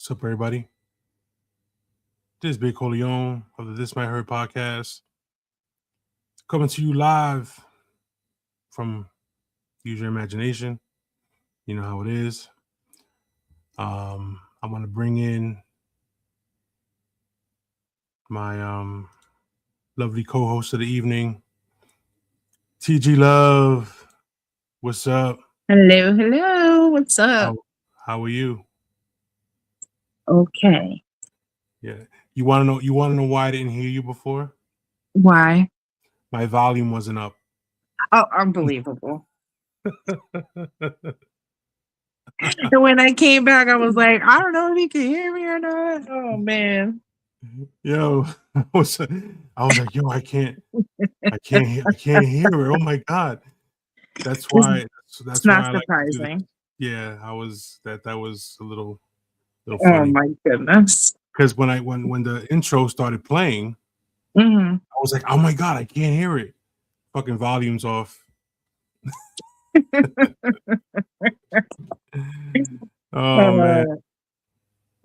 What's up, everybody? This is Big Corleone of the This Might Hurt podcast, coming to you live from Use Your Imagination. You know how it is. I'm going to bring in my lovely co-host of the evening, TG Love. What's up? Hello, hello. What's up? How are you? Okay. Yeah. You want to know? You want to know why I didn't hear you before? Why? My volume wasn't up. Oh, unbelievable. And when I came back, I was like, I don't know if he can hear me or not. Oh man. Yo, I was like, yo, I can't hear it. Oh my god. That's why. It's That's not why I like to do surprising. this. Yeah, I was that was a little Oh funny my goodness. because when the intro started playing, Mm-hmm. I was like, oh my god, I can't hear it. Fucking volume's off. Oh man,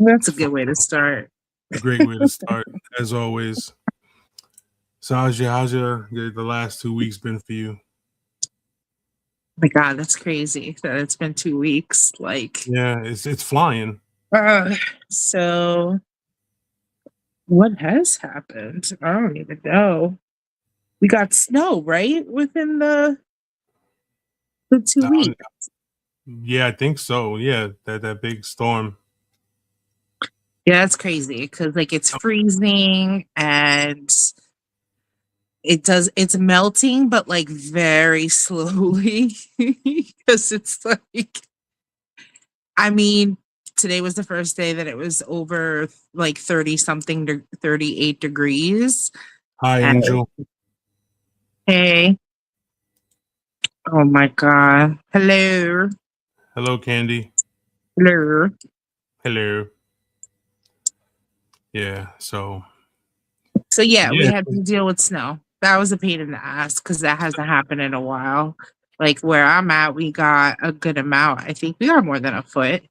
That's a good way to start. a great way to start as always. So how's the last 2 weeks been for you? Oh my God, that's crazy that it's been 2 weeks. Yeah, it's flying. So what has happened? I don't even know. We got snow, right? Within the 2 weeks. Yeah, I think so. Yeah, that big storm. Yeah, that's crazy because it's freezing and it's melting, but very slowly because it's I mean, today was the first day that it was over 30 something to 38 degrees. Hi, And Angel. hey, oh my God. Hello. Hello, Candy. Hello. Hello. Yeah. So Yeah, we yeah, had to deal with snow. That was a pain in the ass because that hasn't happened in a while. Like where I'm at, we got a good amount. I think we got more than a foot, damn.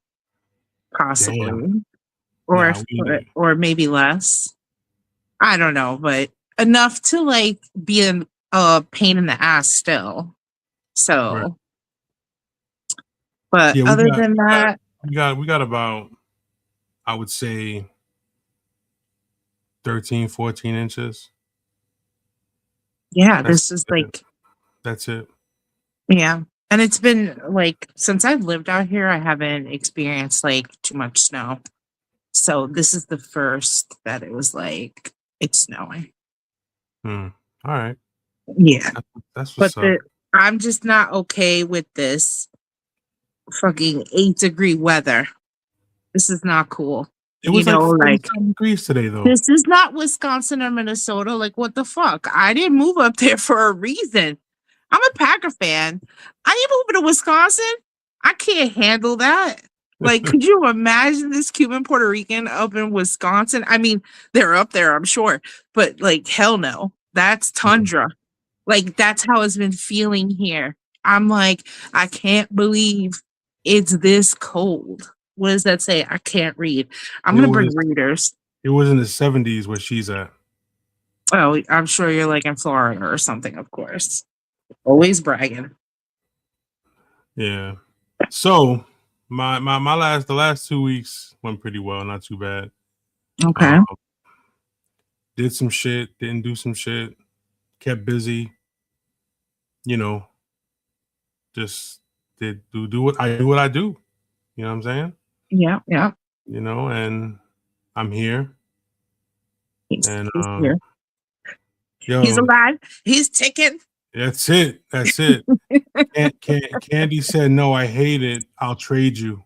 possibly, or a Nah, foot, or maybe less. I don't know, but enough to be a pain in the ass still. right. So, but Yeah, other than that, we got about, I would say 13, 14 inches. yeah, That's this is it. That's it. yeah. And it's been since I've lived out here, I haven't experienced too much snow. So this is the first that it was it's snowing. All right. Yeah. That's But what's up. I'm just not okay with this fucking 8-degree weather. This is not cool. It was like 47 degrees today, though. This is not Wisconsin or Minnesota. What the fuck? I didn't move up there for a reason. I'm a Packer fan. I ain't moving to Wisconsin. I can't handle that. Could you imagine this Cuban Puerto Rican up in Wisconsin? I mean, they're up there, I'm sure, but hell no. That's tundra. That's how it's been feeling here. I'm I can't believe it's this cold. What does that say? I can't read. I'm gonna bring readers. It was in the 70s where she's at. Oh, I'm sure you're in Florida or something, of course. Always bragging. Yeah. So the last 2 weeks went pretty well, not too bad. Okay. Did some shit, didn't do some shit, kept busy, you know, just do what I do. You know what I'm saying? Yeah, yeah. You know, and I'm here. He's And here. He's alive. He's ticking. That's it. Candy said, "No, I hate it. I'll trade you."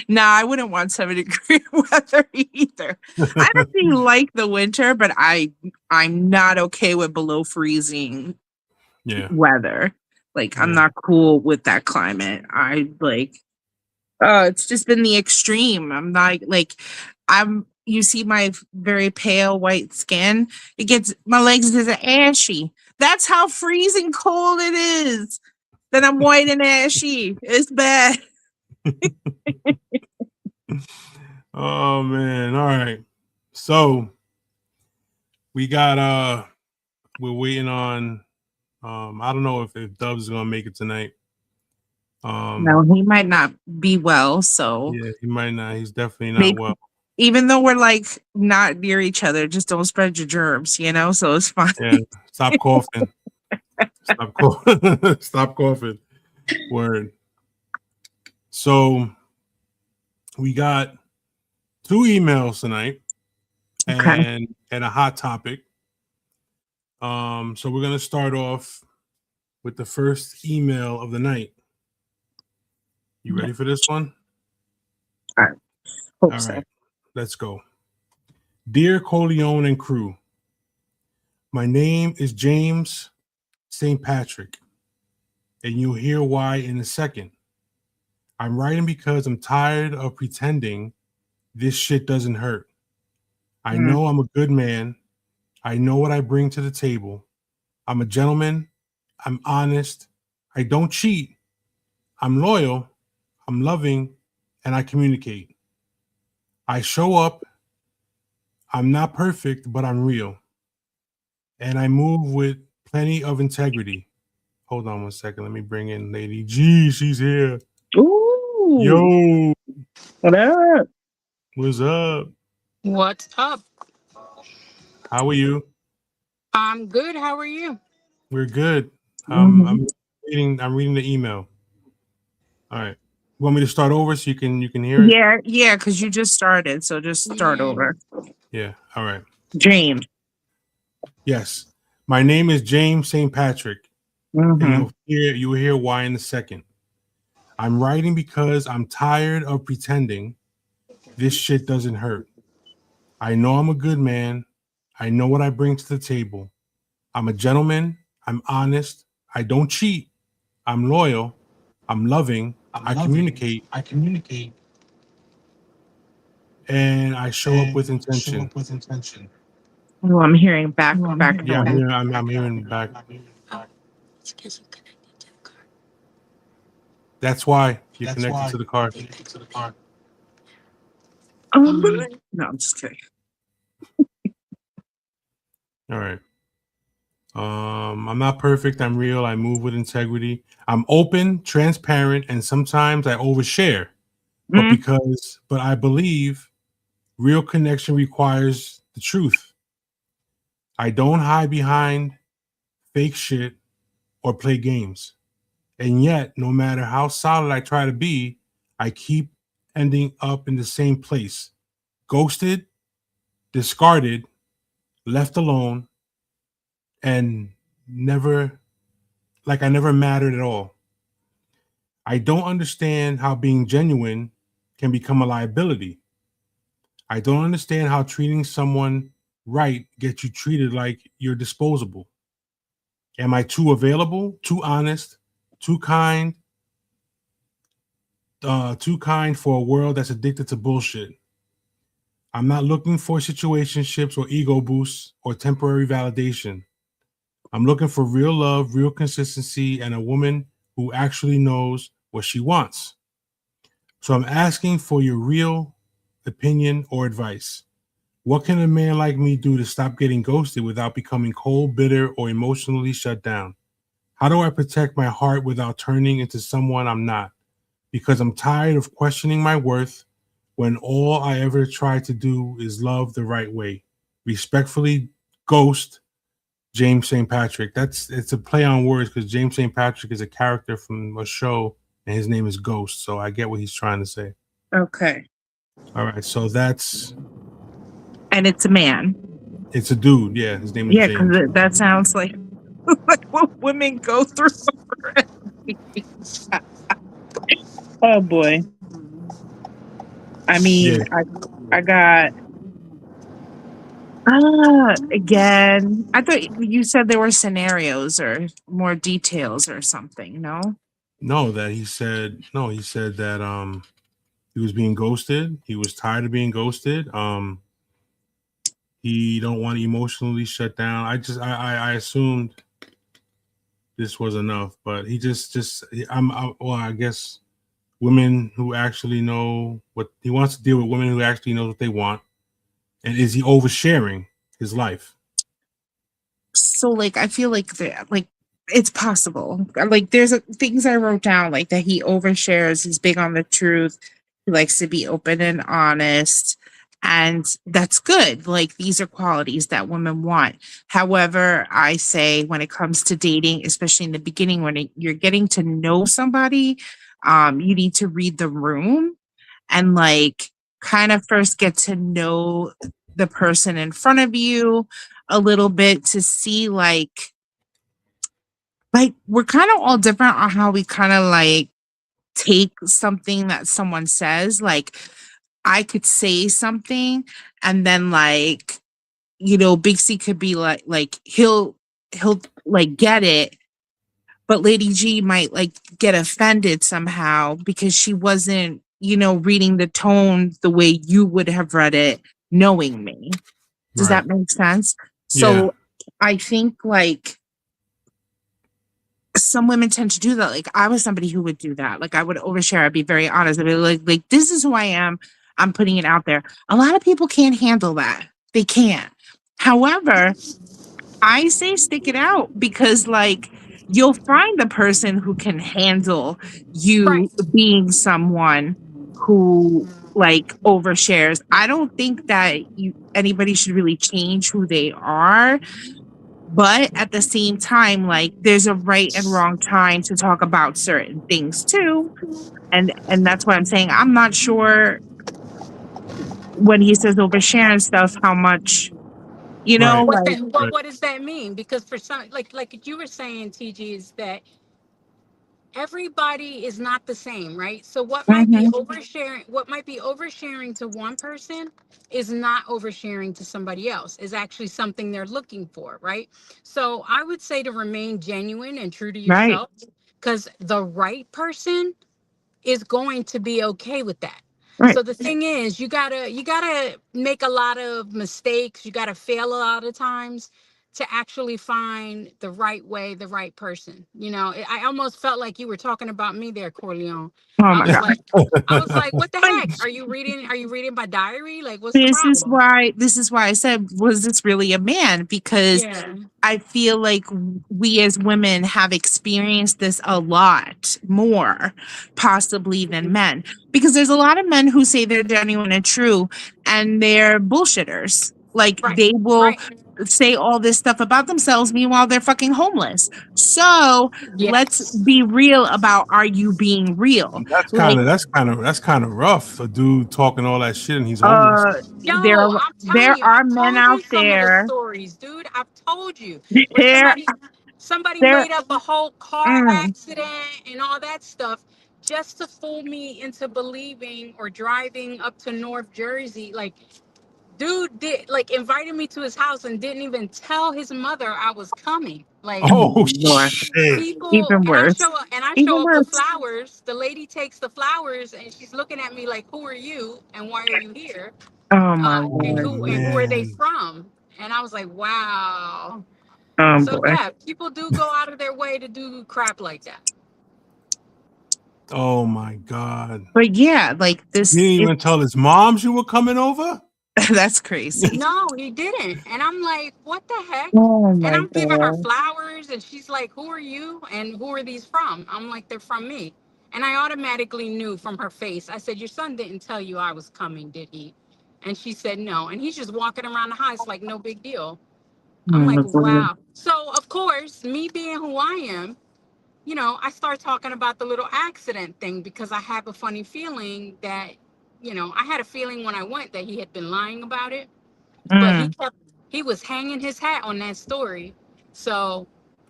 Nah, I wouldn't want 7-degree weather either. I actually like the winter, but I'm not okay with below freezing weather. I'm not cool with that climate. It's just been the extreme. I'm not you see my very pale white skin. My legs is ashy. That's how freezing cold it is. Then I'm white and ashy. It's bad. Oh man. All right. So we got we're waiting on I don't know if Dubs is gonna make it tonight. No, he might not be well. So Yeah, he might not. He's definitely not maybe, well. even though we're like not near each other, just don't spread your germs, so it's fine. Yeah. Stop coughing. Stop coughing. Stop coughing. Word. So we got 2 emails tonight Okay. and a hot topic. So we're gonna start off with the first email of the night. You ready for this one? I hope All so. right, let's go. Dear Corleone and crew, my name is James St. Patrick, and you'll hear why in a second. I'm writing because I'm tired of pretending this shit doesn't hurt. I Mm. know I'm a good man. I know what I bring to the table. I'm a gentleman. I'm honest. I don't cheat. I'm loyal. I'm loving. And I communicate. I show up. I'm not perfect, but I'm real. And I move with plenty of integrity. Hold on one second. Let me bring in Lady G. She's here. Ooh, Yo, what up? what's up? What's up? How are you? I'm good. How are you? We're good. Mhm. I'm reading the email. All right. You want me to start over so you can hear it? Yeah, because you just started, so just start Yeah. over. Yeah. All right. James. Yes. My name is James St. Patrick, and Mm-hmm. you'll hear why in a second. I'm writing because I'm tired of pretending this shit doesn't hurt. I know I'm a good man. I know what I bring to the table. I'm a gentleman. I'm honest. I don't cheat. I'm loyal. I'm loving. I communicate, I communicate, and I show up with and I show intention. up with intention. Oh, I'm hearing back Oh, I'm back hearing Yeah, I'm noise. hearing. I'm hearing back. It's because you connected to the car. That's why you're That's connected why to the car. you connected to the car. No, I'm just kidding. All right. I'm not perfect. I'm real. I move with integrity. I'm open, transparent, and sometimes I overshare. Mm. But I believe real connection requires the truth. I don't hide behind fake shit or play games. And yet, no matter how solid I try to be, I keep ending up in the same place. Ghosted, discarded, left alone, and never I never mattered at all. I don't understand how being genuine can become a liability. I don't understand how treating someone right gets you treated like you're disposable. Am I too available, too honest, too kind, too kind for a world that's addicted to bullshit? I'm not looking for situationships or ego boosts or temporary validation. I'm looking for real love, real consistency, and a woman who actually knows what she wants. So I'm asking for your real opinion or advice. What can a man like me do to stop getting ghosted without becoming cold, bitter, or emotionally shut down? How do I protect my heart without turning into someone I'm not? Because I'm tired of questioning my worth when all I ever try to do is love the right way. Respectfully, Ghost, James St. Patrick. It's a play on words because James St. Patrick is a character from a show and his name is Ghost. So I get what he's trying to say. Okay. All right, so And it's a man. it's a dude. Yeah, his name is Yeah, because James. that sounds like like what women go through. Oh boy. I Yeah, mean, I got again. I thought you said there were scenarios or more details or something. No. he said that he was being ghosted. He was tired of being ghosted. He don't want to emotionally shut down. I assumed this was enough, but he just well, I guess women who actually know what he wants to deal with, women who actually know what they want, and is he oversharing his life? So like I feel like it's possible. Like there's things I wrote down like that he overshares, he's big on the truth, he likes to be open and honest, and that's good. Like these are qualities that women want. However, I say when it comes to dating, especially in the beginning when you're getting to know somebody, you need to read the room and like kind of first get to know the person in front of you a little bit to see like we're kind of all different on how we kind of like take something that someone says. Like I could say something and then like Big C could be like he'll like get it, but Lady G might like get offended somehow because she wasn't reading the tone the way you would have read it knowing me. Does Right. that make sense? Yeah. So I think like some women tend to do that. Like I was somebody who would do that. Like I would overshare. I'd be very honest. I'd be like this is who I am. I'm putting it out there. A lot of people can't handle that. They can't. However, I say stick it out because like you'll find the person who can handle Right. you being someone who like overshares. I don't think that anybody should really change who they are, but at the same time like there's a right and wrong time to talk about certain things too. And that's why I'm saying I'm not sure when he says overshare and stuff how much Right. What like that what does that mean? Because for some, like you were saying, TG, is that everybody is not the same, right? So mhm, what might be oversharing to one person is not oversharing to somebody else, is actually something they're looking for, right? So I would say to remain genuine and true to right, yourself, because the right person is going to be okay with that. right. So the thing is, you gotta make a lot of mistakes. You gotta fail a lot of times to actually find the right way, the right person. I almost felt like you were talking about me there, Corleone. Oh I my was god. like, I was like, what the But heck? Are you reading my diary? Like, what's the problem? this is why I said, was this really a man? Because Yeah. I feel like we as women have experienced this a lot more, possibly than men. Because there's a lot of men who say they're genuine and true, and they're bullshitters. Like Right. they will Right. say all this stuff about themselves, meanwhile they're fucking homeless. So let's Yes. be real about, are you being real? That's Like, kind of rough. A dude talking all that shit and he's homeless. uh, Yo, I'm telling there you, are I've men told out you some of the there. stories, dude. I've told you where There, somebody there. made up a whole car Mm, accident and all that stuff just to fool me into believing or driving up to North Jersey. Like, dude did like invited me to his house and didn't even tell his mother I was coming. Like, oh Oh my lord. shit. people, Even and I worse. show up and I Even show up with worse. flowers. The lady takes the flowers and she's looking at me like, who are you and why are you here? Oh my And Oh lord. who are they man. from? And I was like, wow. Oh So boy. yeah, people do go out of their way to do crap like that. Oh my god. But yeah, like He this didn't is even tell his moms you were coming over? that's crazy. No, he didn't. And I'm like, what the heck? Oh And my I'm giving her god. flowers and she's like, who are you? And who are these from? I'm like, they're from me. And I automatically knew from her face. I said, your son didn't tell you I was coming, did he? And she said no. And he's just walking around the house like no big deal. Oh I'm my like, god. wow. So of course, me being who I am, I start talking about the little accident thing because I have a funny feeling that, I had a feeling when I went that he had been lying about it, but Mm. he was hanging his hat on that story. So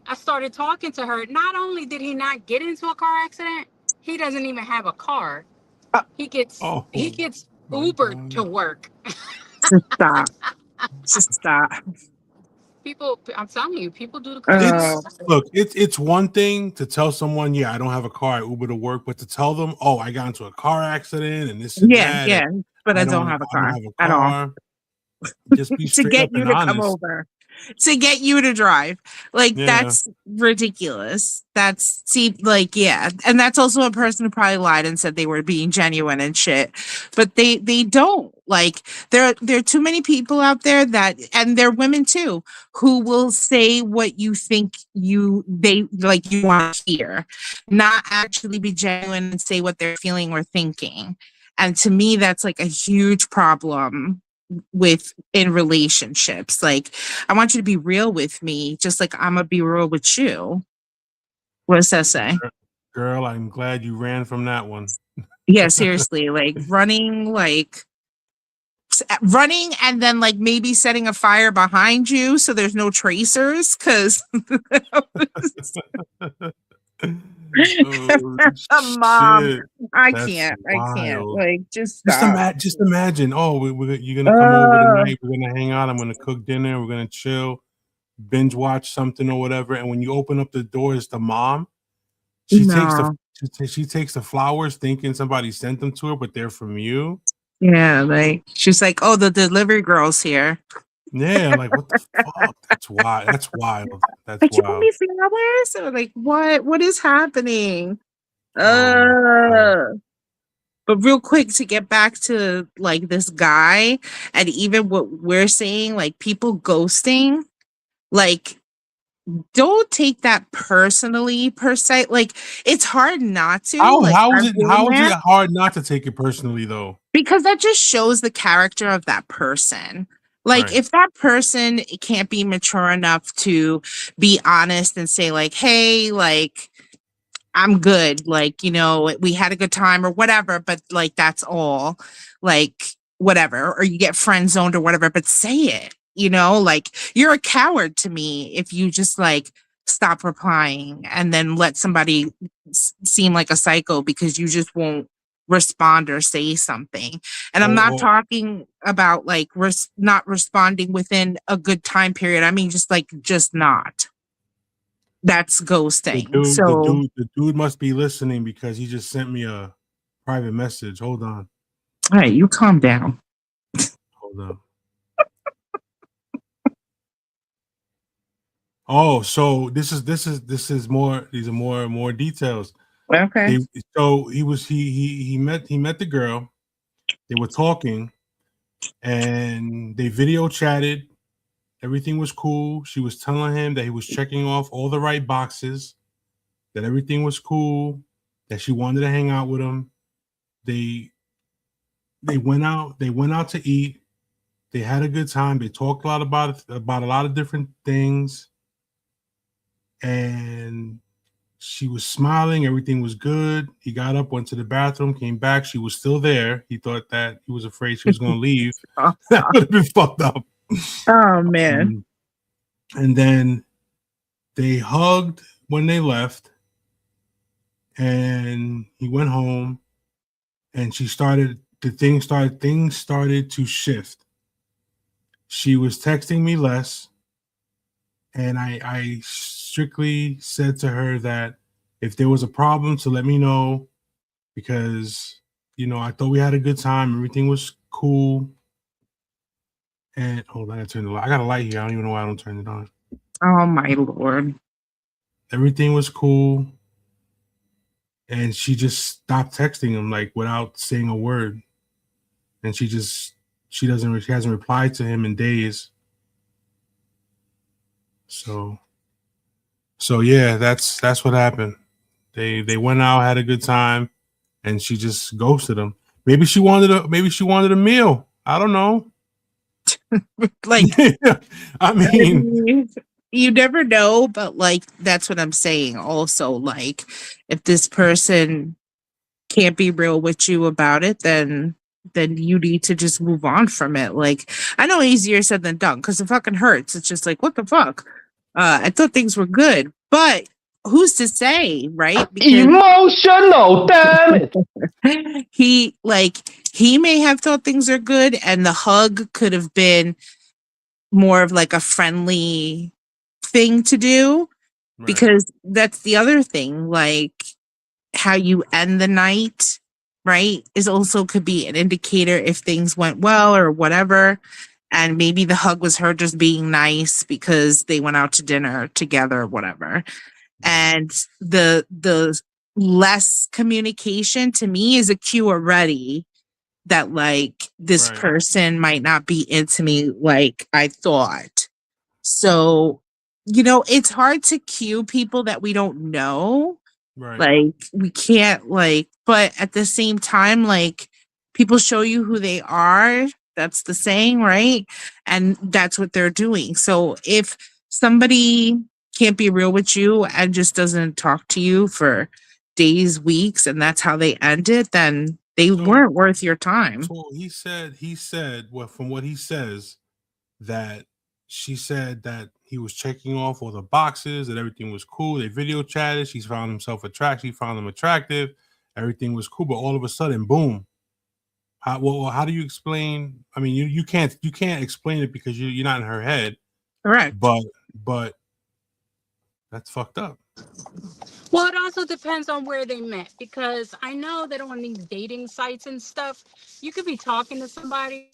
I started talking to her. Not only did he not get into a car accident, he doesn't even have a car. He gets he Oh gets my Ubered to god. work. Just stop. Just stop. People, I'm telling you, people do the craziest Oh It's stuff. look, it's one thing to tell someone, yeah, I don't have a car, I Uber to work, but to tell them, oh, I got into a car accident and this and yeah, that, and yeah. But I don't have a I don't car have a at all. car. Just be To straight get up you and to come honest. over. to get you to drive. Like, Yeah. that's ridiculous. Yeah. And that's also a person who probably lied and said they were being genuine and shit. But they don't. Like, there are too many people out there that, and they're women too, who will say what you think you want to hear, not actually be genuine and say what they're feeling or thinking. And to me, that's like a huge problem in relationships. Like, I want you to be real with me, just like I'm gonna be real with you. What does that say? Girl, I'm glad you ran from that one. Yeah, seriously. Like, running and then like maybe setting a fire behind you so there's no tracers, because mom, Shit. I That's can't wild. like, just stop. Just imagine. Oh, you're gonna come over tonight. We're gonna hang out. I'm gonna cook dinner. We're gonna chill, binge watch something or whatever. And when you open up the door, it's the mom. She takes the flowers, thinking somebody sent them to her, but they're from you. Yeah, like, she's like, oh, the delivery girl's here. Yeah, like, what the fuck? That's wild. That's wild. That's Like, you wild. want me flowers? Or like, what is happening? Oh, But real quick, to get back to like this guy and even what we're saying, like people ghosting, like, don't take that personally per se. Like, it's hard not to. Like, how is I've it? been How is there. it hard not to take it personally though? Because that just shows the character of that person. Like, Right. if that person can't be mature enough to be honest and say like, hey, like, I'm good, like, we had a good time or whatever, but like, that's all, like, whatever, or you get friend zoned or whatever, but say it, like, you're a coward to me if you just like stop replying and then let somebody seem like a psycho because you just won't respond or say something. And I'm not Or talking about like not responding within a good time period. I mean, just not. That's ghosting. So, the dude must be listening because he just sent me a private message. Hold on. all right, you calm down. Hold on. Oh, so this is more. These are more details. Okay. He met the girl. They were talking, and they video chatted. Everything was cool. She was telling him that he was checking off all the right boxes, that everything was cool, that she wanted to hang out with him. They went out. They went out to eat. They had a good time. They talked a lot about a lot of different things, and she was smiling. Everything was good. He got up, went to the bathroom, came back. She was still there. He thought that he was afraid she was going to leave. That would have been fucked up. Oh man. And then they hugged when they left, and he went home, and things started to shift. She was texting me less, and I strictly said to her that if there was a problem to let me know, because I thought we had a good time, everything was cool. And hold on, I gotta turn the light. I got a light here. I don't even know why I don't turn it on. Oh my Lord. Everything was cool. And she just stopped texting him, like, without saying a word. And she hasn't replied to him in days. So yeah, that's what happened. They went out, had a good time, and she just ghosted him. Maybe she wanted a meal. I don't know. Like, I mean, you never know, but like, that's what I'm saying. Also, like, if this person can't be real with you about it, then you need to just move on from it. Like, I know easier said than done because it fucking hurts. It's just like, what the fuck? I thought things were good, but who's to say, right? Because emotional, damn it. he may have thought things are good, and the hug could have been more of like a friendly thing to do. Right. Because that's the other thing, like how you end the night, right, is also could be an indicator if things went well or whatever. and maybe the hug was her just being nice because they went out to dinner together or whatever. And the less communication to me is a cue already that like this Right. person might not be into me like I thought. So, it's hard to cue people that we don't know. Right. Like we can't like, but at the same time, like people show you who they are. That's the saying, right? And that's what they're doing. So if somebody can't be real with you and just doesn't talk to you for days, weeks, and that's how they end it, then they So- weren't worth your time. So he said, well, from what he says, that she said that he was checking off all the boxes, that everything was cool. They video chatted. She found himself attractive. She found him attractive. Everything was cool. But all of a sudden, boom. How do you explain? I mean, you can't explain it because you're not in her head. Correct. But that's fucked up. Well, it also depends on where they met, because I know that on these dating sites and stuff, you could be talking to somebody,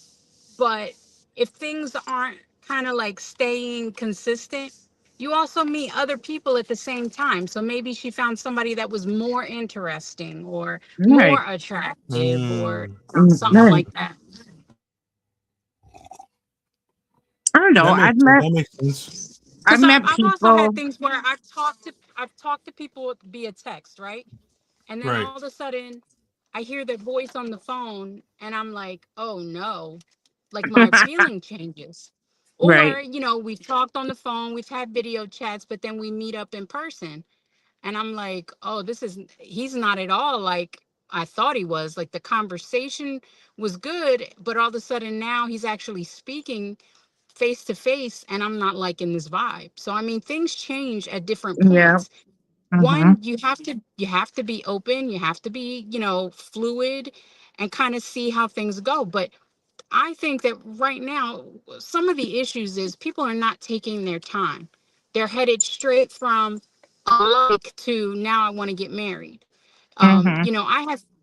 but if things aren't kind of like staying consistent, you also meet other people at the same time. So maybe she found somebody that was more interesting or Right. more attractive or Mm, something right. like that. I don't know. That makes sense. I've Because met I've also had people. things where I've talked to people via text, right? And then Right. all of a sudden, I hear their voice on the phone, and I'm like, oh no, like my feeling changes. Right. Or, we've talked on the phone, we've had video chats, but then we meet up in person. And I'm like, oh, he's not at all like I thought he was. Like the conversation was good, but all of a sudden now he's actually speaking face to face, and I'm not liking this vibe. So, I mean, things change at different Yeah. points. Mm-hmm. One, you have to be open, you have to be fluid, and kind of see how things go. But I think that right now some of the issues is people are not taking their time. They're headed straight from like to now I want to get married. Mm-hmm.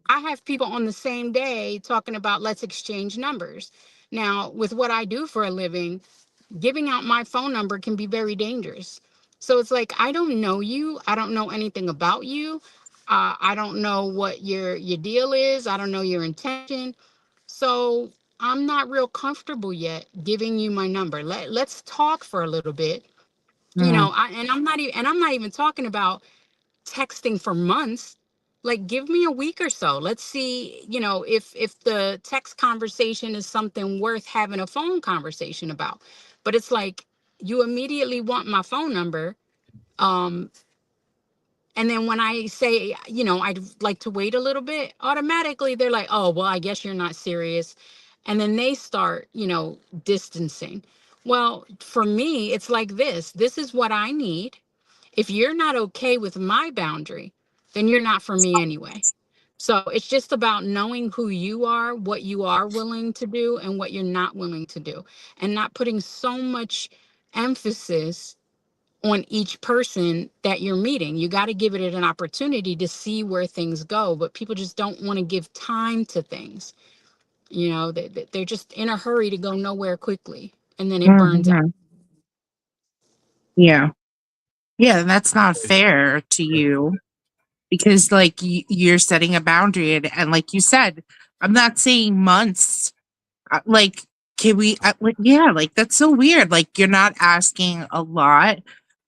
I have people on the same day talking about let's exchange numbers. Now, with what I do for a living, giving out my phone number can be very dangerous. So it's like, I don't know you. I don't know anything about you. I don't know what your deal is. I don't know your intention. So I'm not real comfortable yet giving you my number. Let's talk for a little bit. Mm-hmm. I'm not even talking about texting for months. Like, give me a week or so. Let's see, if the text conversation is something worth having a phone conversation about. But it's like you immediately want my phone number. Um, and then when I say, I'd like to wait a little bit, automatically they're like, oh, well, I guess you're not serious. And then they start, distancing. Well, for me, it's like this is what I need. If you're not okay with my boundary, then you're not for me anyway. So it's just about knowing who you are, what you are willing to do, and what you're not willing to do, and not putting so much emphasis on each person that you're meeting. You got to give it an opportunity to see where things go, but people just don't want to give time to things. They're just in a hurry to go nowhere quickly, and then it burns out. Mm-hmm. Yeah. Yeah, that's not fair to you because like you're setting a boundary and like you said, I'm not saying months. Like can we like, yeah, like that's so weird. Like you're not asking a lot.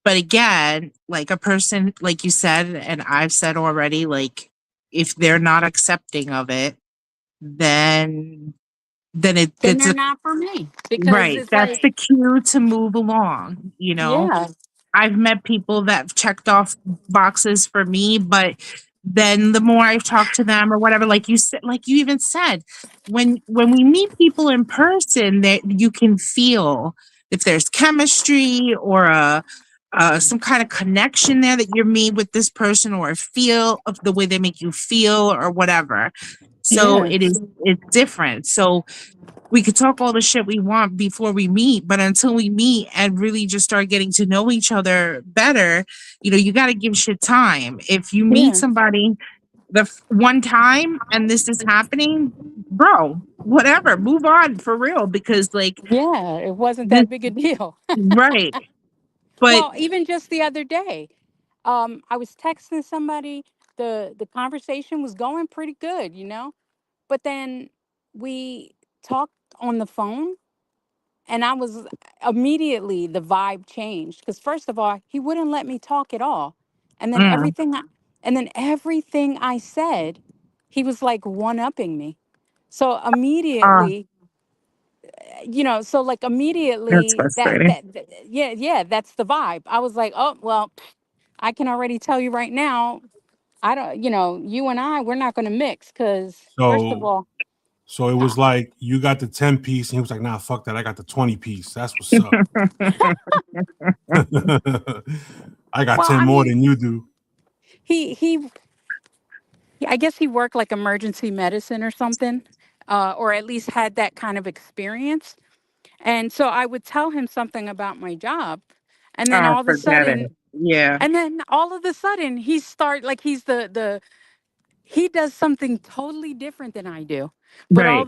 But again, like a person like you said and I've said already, like if they're not accepting of it, then Then it's they're not for me, because right. it's That's like, the cue to move along. yeah, I've met people that have checked off boxes for me, but then the more I've talked to them or whatever, like you said, like you even said, when we meet people in person, that you can feel if there's chemistry or some kind of connection there that you're made with this person, or a feel of the way they make you feel or whatever. So yeah. it's different. So we could talk all the shit we want before we meet, but until we meet and really just start getting to know each other better, you got to give shit time. If you meet Yeah. somebody one time and this is happening, bro, whatever, move on for real, because like Yeah, it wasn't this, that big a deal. right. But Well, even just the other day, I was texting somebody. The conversation was going pretty good, but then we talked on the phone, and I was immediately the vibe changed because first of all, he wouldn't let me talk at all, and then mm, everything I said, he was like one upping me. So uh, immediately, so like that's immediately frustrating. yeah, that's the vibe. I was like, oh well, I can already tell you right now, I don't, you and we're not going to mix because first of So all, so it was like you got the 10 piece, and he was like, nah, fuck that. I got the 20 piece. That's what's up. I got well, 10 I more mean, than you do. he I guess he worked like emergency medicine or something, or at least had that kind of experience. And so I would tell him something about my job, and then Oh, all of a forget it. sudden, Yeah, he start like he's the he does something totally different than I do. But right.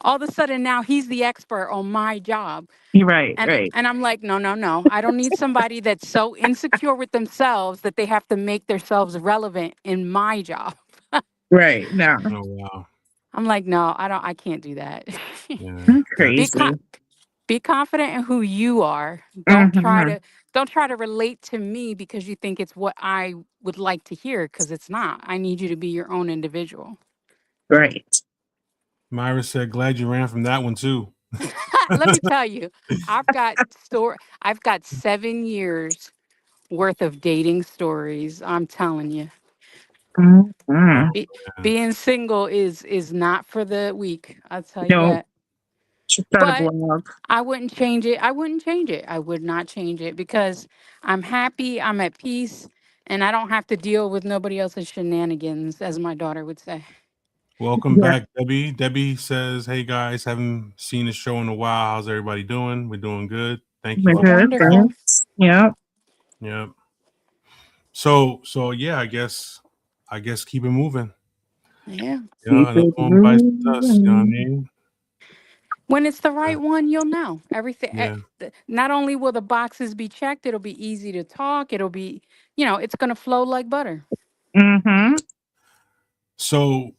all of a sudden now he's the expert on my job. You're right, And right, and I'm like, no, no, no. I don't need somebody that's so insecure with themselves that they have to make themselves relevant in my job. right. No, Oh wow. I'm like, no, I can't do that. Yeah. that's be crazy. con- be confident in who you are. Hmm. Don't try to relate to me because you think it's what I would like to hear because it's not. I need you to be your own individual. Right. Myra said, glad you ran from that one too. Let me tell you, I've got 7 years worth of dating stories. I'm telling you. Mm-hmm. Be, Yeah. being single is not for the weak. I'll tell you No, that. should start a But blog. I wouldn't change it. I wouldn't change it. I would not change it because I'm happy, I'm at peace, and I don't have to deal with nobody else's shenanigans, as my daughter would say. Welcome Yeah, back, Debbie. Debbie says, hey guys, haven't seen the show in a while. How's everybody doing? We're doing good. Thank you we're for good. coming back. Wonderful. Thanks. Yeah. Yeah. So yeah, I guess keep it moving. Yeah. Yeah, Keep another it one bites the dust. You know what I moving. mean? When it's the Yeah. right one, you'll know everything. Yeah. Not only will the boxes be checked, it'll be easy to talk. It'll be, it's going to flow like butter. Mm-hmm. So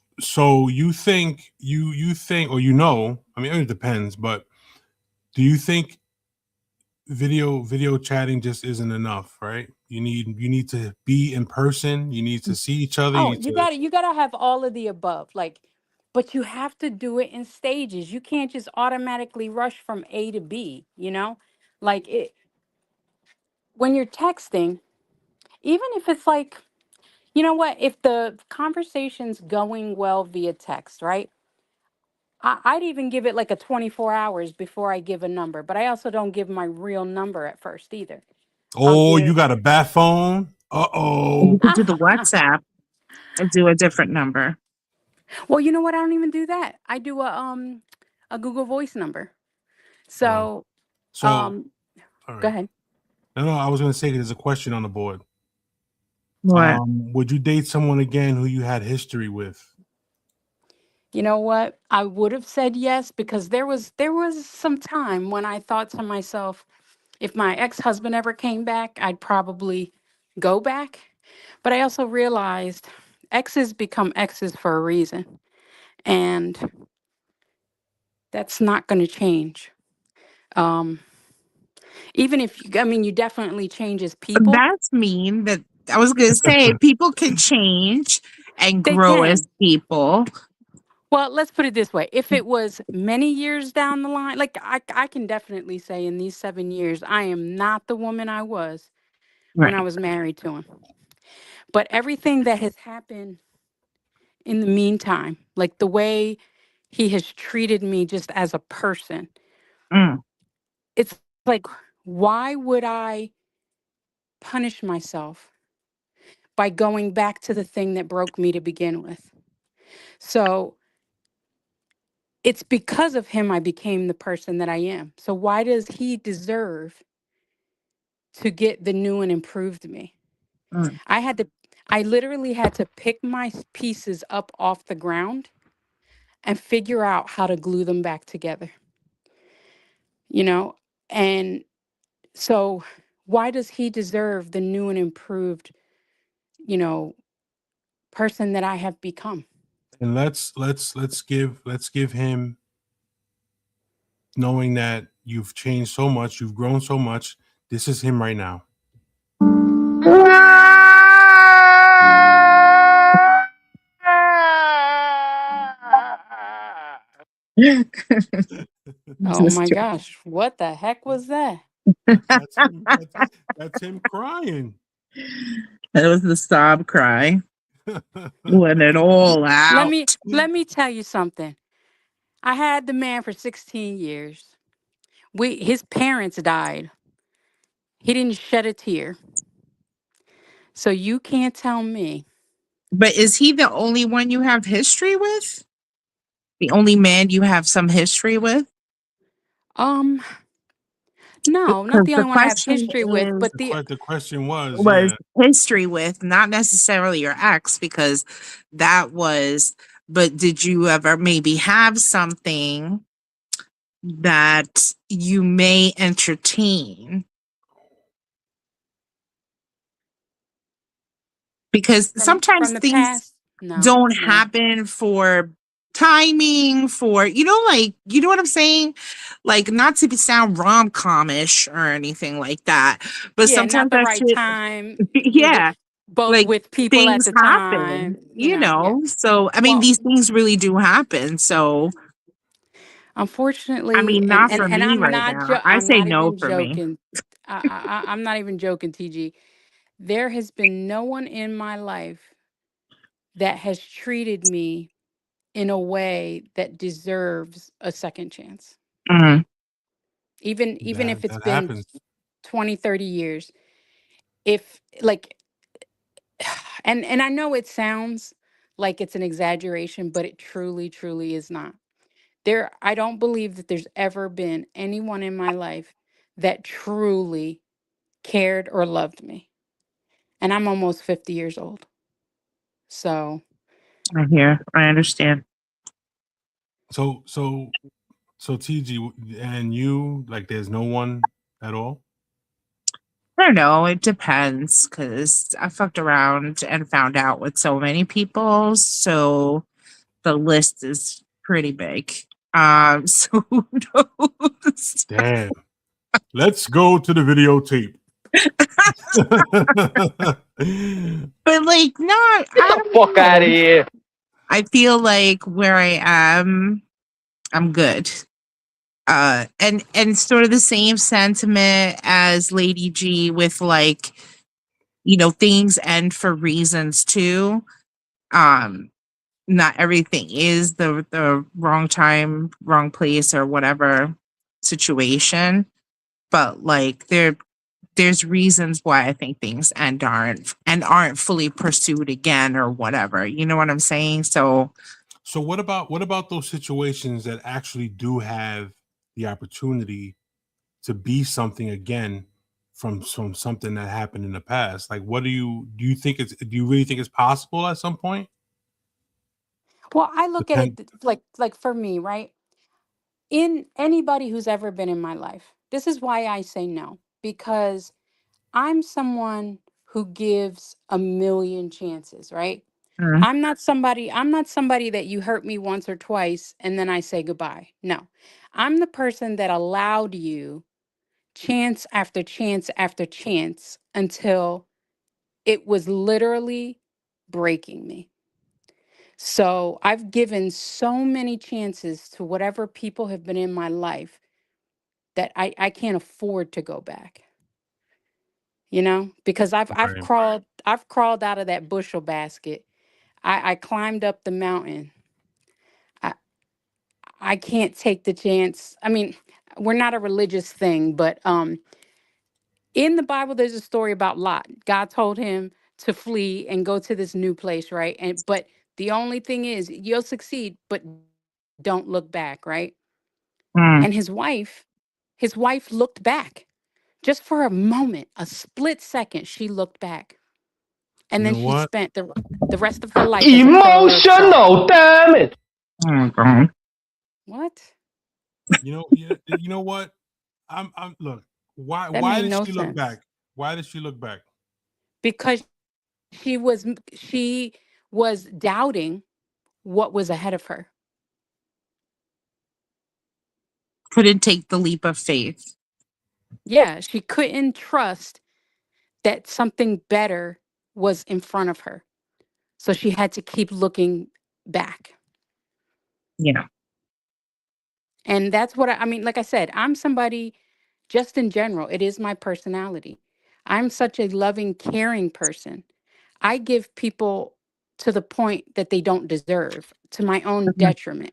you think or I mean it depends, but do you think video chatting just isn't enough, right? You need to be in person, you need to see each other, you Oh, need to you gotta have all of the above. Like, but you have to do it in stages. You can't just automatically rush from A to B, Like it when you're texting, even if it's like, you know what, if the conversation's going well via text, right? I'd even give it like a 24 hours before I give a number, but I also don't give my real number at first either. I'll oh, you give got a bat phone? And you Uh-oh. could do the WhatsApp and do a different number. well, you know what? I don't even do that. I do a Google Voice number. Oh. So, So, um all go right. ahead. No, I was gonna say there's a question on the board. What? Would you date someone again who you had history with? You know what? I would have said yes because there was some time when I thought to myself, if my ex-husband ever came back, I'd probably go back. But I also realized exes become exes for a reason, and that's not going to change. Um, even if I mean, you definitely change as people. That's mean. That I was gonna say people can change and They grow as can. people. Well, let's put it this way. If it was many years down the line, like I can definitely say in these 7 years, I am not the woman I was when I Right. was married to him. But everything that has happened in the meantime, like the way he has treated me just as a person, Mm, it's like, why would I punish myself by going back to the thing that broke me to begin with? So it's because of him I became the person that I am. So why does he deserve to get the new and improved me? mm. I had to I literally had to pick my pieces up off the ground and figure out how to glue them back together, you know? And so why does he deserve the new and improved, you know, person that I have become? And let's give him, knowing that you've changed so much, you've grown so much. This is him right now. Oh my gosh, what the heck was that? That's him. That's him crying. That was the sob cry. Let it all Let out. me tell you something. I had the man for 16 years. His parents died. He didn't shed a tear. So you can't tell me. But is he the only one you have history with? The only man you have some history with? Um, no, not Because the the only one I have question history with, is, but the The question was, was yeah. history with, not necessarily your ex, because that was, but did you ever maybe have something that you may entertain? Because sometimes from the things past. No, don't no. happen for timing, for, like, you know what I'm saying? Like, not to sound rom-comish or anything like that, but Yeah, not sometimes the that right shit, time. yeah, Both like, with people at things the happen, time. Yeah. so I mean, Well, these things really do happen. So I unfortunately, mean, and not and for and me I'm right not. now. I I'm say not no even for me. joking. I'm not even joking, TG. There has been no one in my life that has treated me in a way that deserves a second chance. Mm, Even if it's That been happens. 20, 30 years. If like and I know it sounds like it's an exaggeration, but it truly is not. I don't believe that there's ever been anyone in my life that truly cared or loved me. And I'm almost 50 years old. So, I hear, I understand. So TG, and you, like, there's no one at all. I don't know. It depends, because I fucked around and found out with so many people. So the list is pretty big. So who knows? Damn. Let's go to the videotape. But like, not. Get I the don't fuck out of know. here. I feel like where I am, I'm good. And sort of the same sentiment as Lady G with, like, things end for reasons too. Um, Not everything is the wrong time, wrong place, or whatever situation, but like, there's reasons why I think things end aren't fully pursued again, or whatever. You know what I'm saying? So So what about those situations that actually do have the opportunity to be something again from something that happened in the past? Like, what do you really think it's possible at some point? well, I look at Depend. it like for me, right? In anybody who's ever been in my life. This is why I say no, because I'm someone who gives a million chances, right? mm, I'm not somebody that you hurt me once or twice and then I say goodbye. No. I'm the person that allowed you chance after chance after chance until it was literally breaking me. So I've given so many chances to whatever people have been in my life that I can't afford to go back. Because Right. I've crawled out of that bushel basket. I climbed up the mountain. I I can't take the chance. I mean, we're not a religious thing, but in the Bible there's a story about Lot. God told him to flee and go to this new place, right? And but the only thing is you'll succeed, but don't look back, right? mm, And his wife looked back. Just for a moment, a split second, she looked back. And You then know she what? spent the rest of her life as a pillar of salt. Emotional, damn it. Oh God. What? You know what? I'm look. Why That why made did no she look sense. back? Why did she look back? Because she was doubting what was ahead of her. Couldn't take the leap of faith. Yeah, she couldn't trust that something better was in front of her. So she had to keep looking back. Yeah. And that's what I mean. Like I said, I'm somebody, just in general, it is my personality. I'm such a loving, caring person. I give people to the point that they don't deserve, to my own Mm, detriment.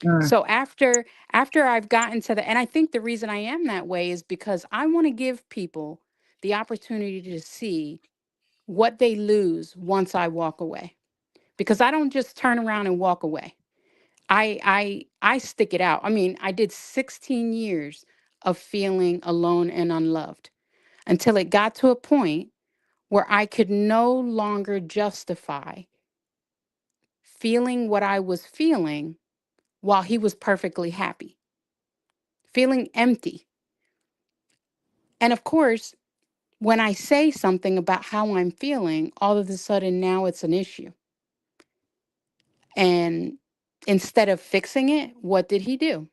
mm, So after I've gotten to the, and I think the reason I am that way is because I want to give people the opportunity to see what they lose once I walk away. Because I don't just turn around and walk away. I stick it out. I mean, I did 16 years of feeling alone and unloved until it got to a point where I could no longer justify feeling what I was feeling while he was perfectly happy, feeling empty. And of course, when I say something about how I'm feeling, all of a sudden now it's an issue. And instead of fixing it, what did he do?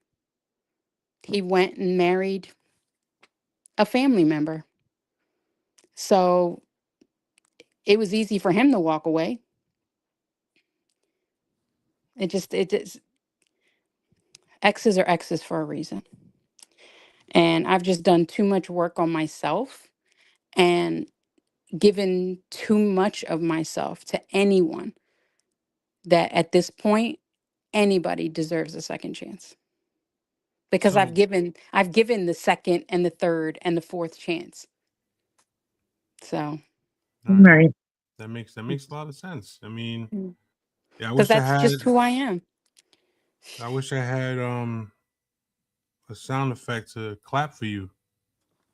He went and married a family member. So it was easy for him to walk away. It just exes are exes for a reason. And I've just done too much work on myself and given too much of myself to anyone that at this point anybody deserves a second chance. Because So I've given the second and the third and the fourth chance. So, all right. right. That makes a lot of sense. I mean, yeah, because that's just who I am. I wish I had a sound effect to clap for you.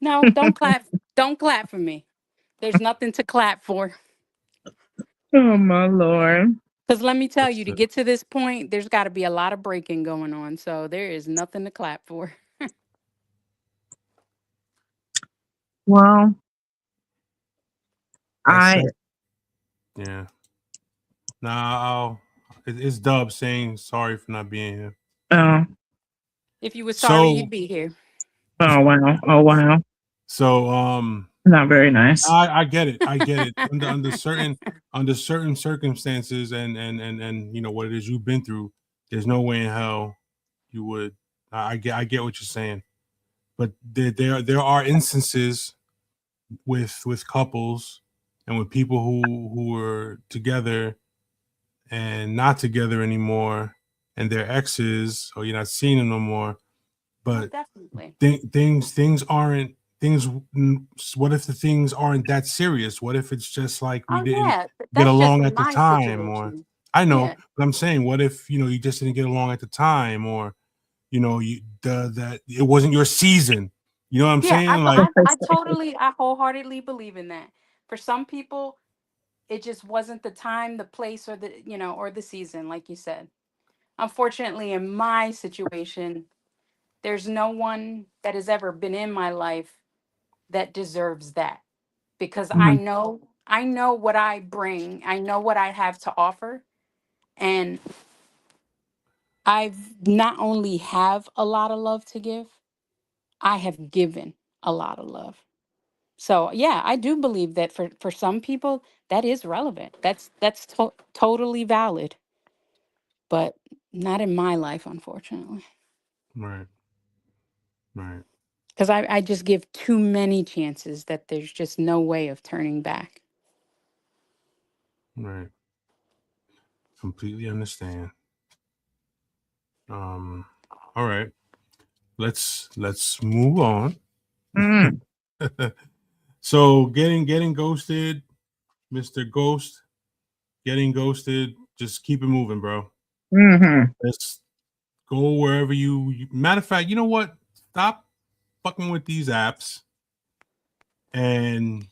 No, don't clap. Don't clap for me. There's nothing to clap for. Oh my Lord. Because let me tell What's you, to the get to this point, there's got to be a lot of breaking going on. So there is nothing to clap for. Well, that's I that? Yeah. Nah, it's Dub saying sorry for not being here. oh If you were sorry, So you'd be here. oh wow. Oh wow. so Not very nice. I get it. I get it. Under certain circumstances and you know what it is you've been through, there's no way in hell you would. I get what you're saying, but there are instances with couples and with people who were together and not together anymore, and their exes, or you're not seeing them no more. Oh, But definitely. things aren't things. What if the things aren't that serious? What if it's just like we Oh, didn't yeah. get That's just along in at the my time, or situation. I know, Yeah. but I'm saying, what if you just didn't get along at the time, or that it wasn't your season. You know what I'm Yeah. saying? Like, I wholeheartedly believe in that. For some people, it just wasn't the time, the place, or the season, like you said. Unfortunately, in my situation, there's no one that has ever been in my life that deserves that, because I Mhm. know I know what I bring. I know what I have to offer, and I've not only have a lot of love to give, I have given a lot of love. So, yeah, I do believe that for some people that is relevant. That's totally valid, but not in my life, unfortunately. right, right, Because I just give too many chances that there's just no way of turning back. right. Completely understand. All right. Let's move on. Mm, So getting ghosted, Mr. Ghost, getting ghosted, just keep it moving, bro. mhm. Let's go wherever matter of fact, you know what? Stop fucking with these apps and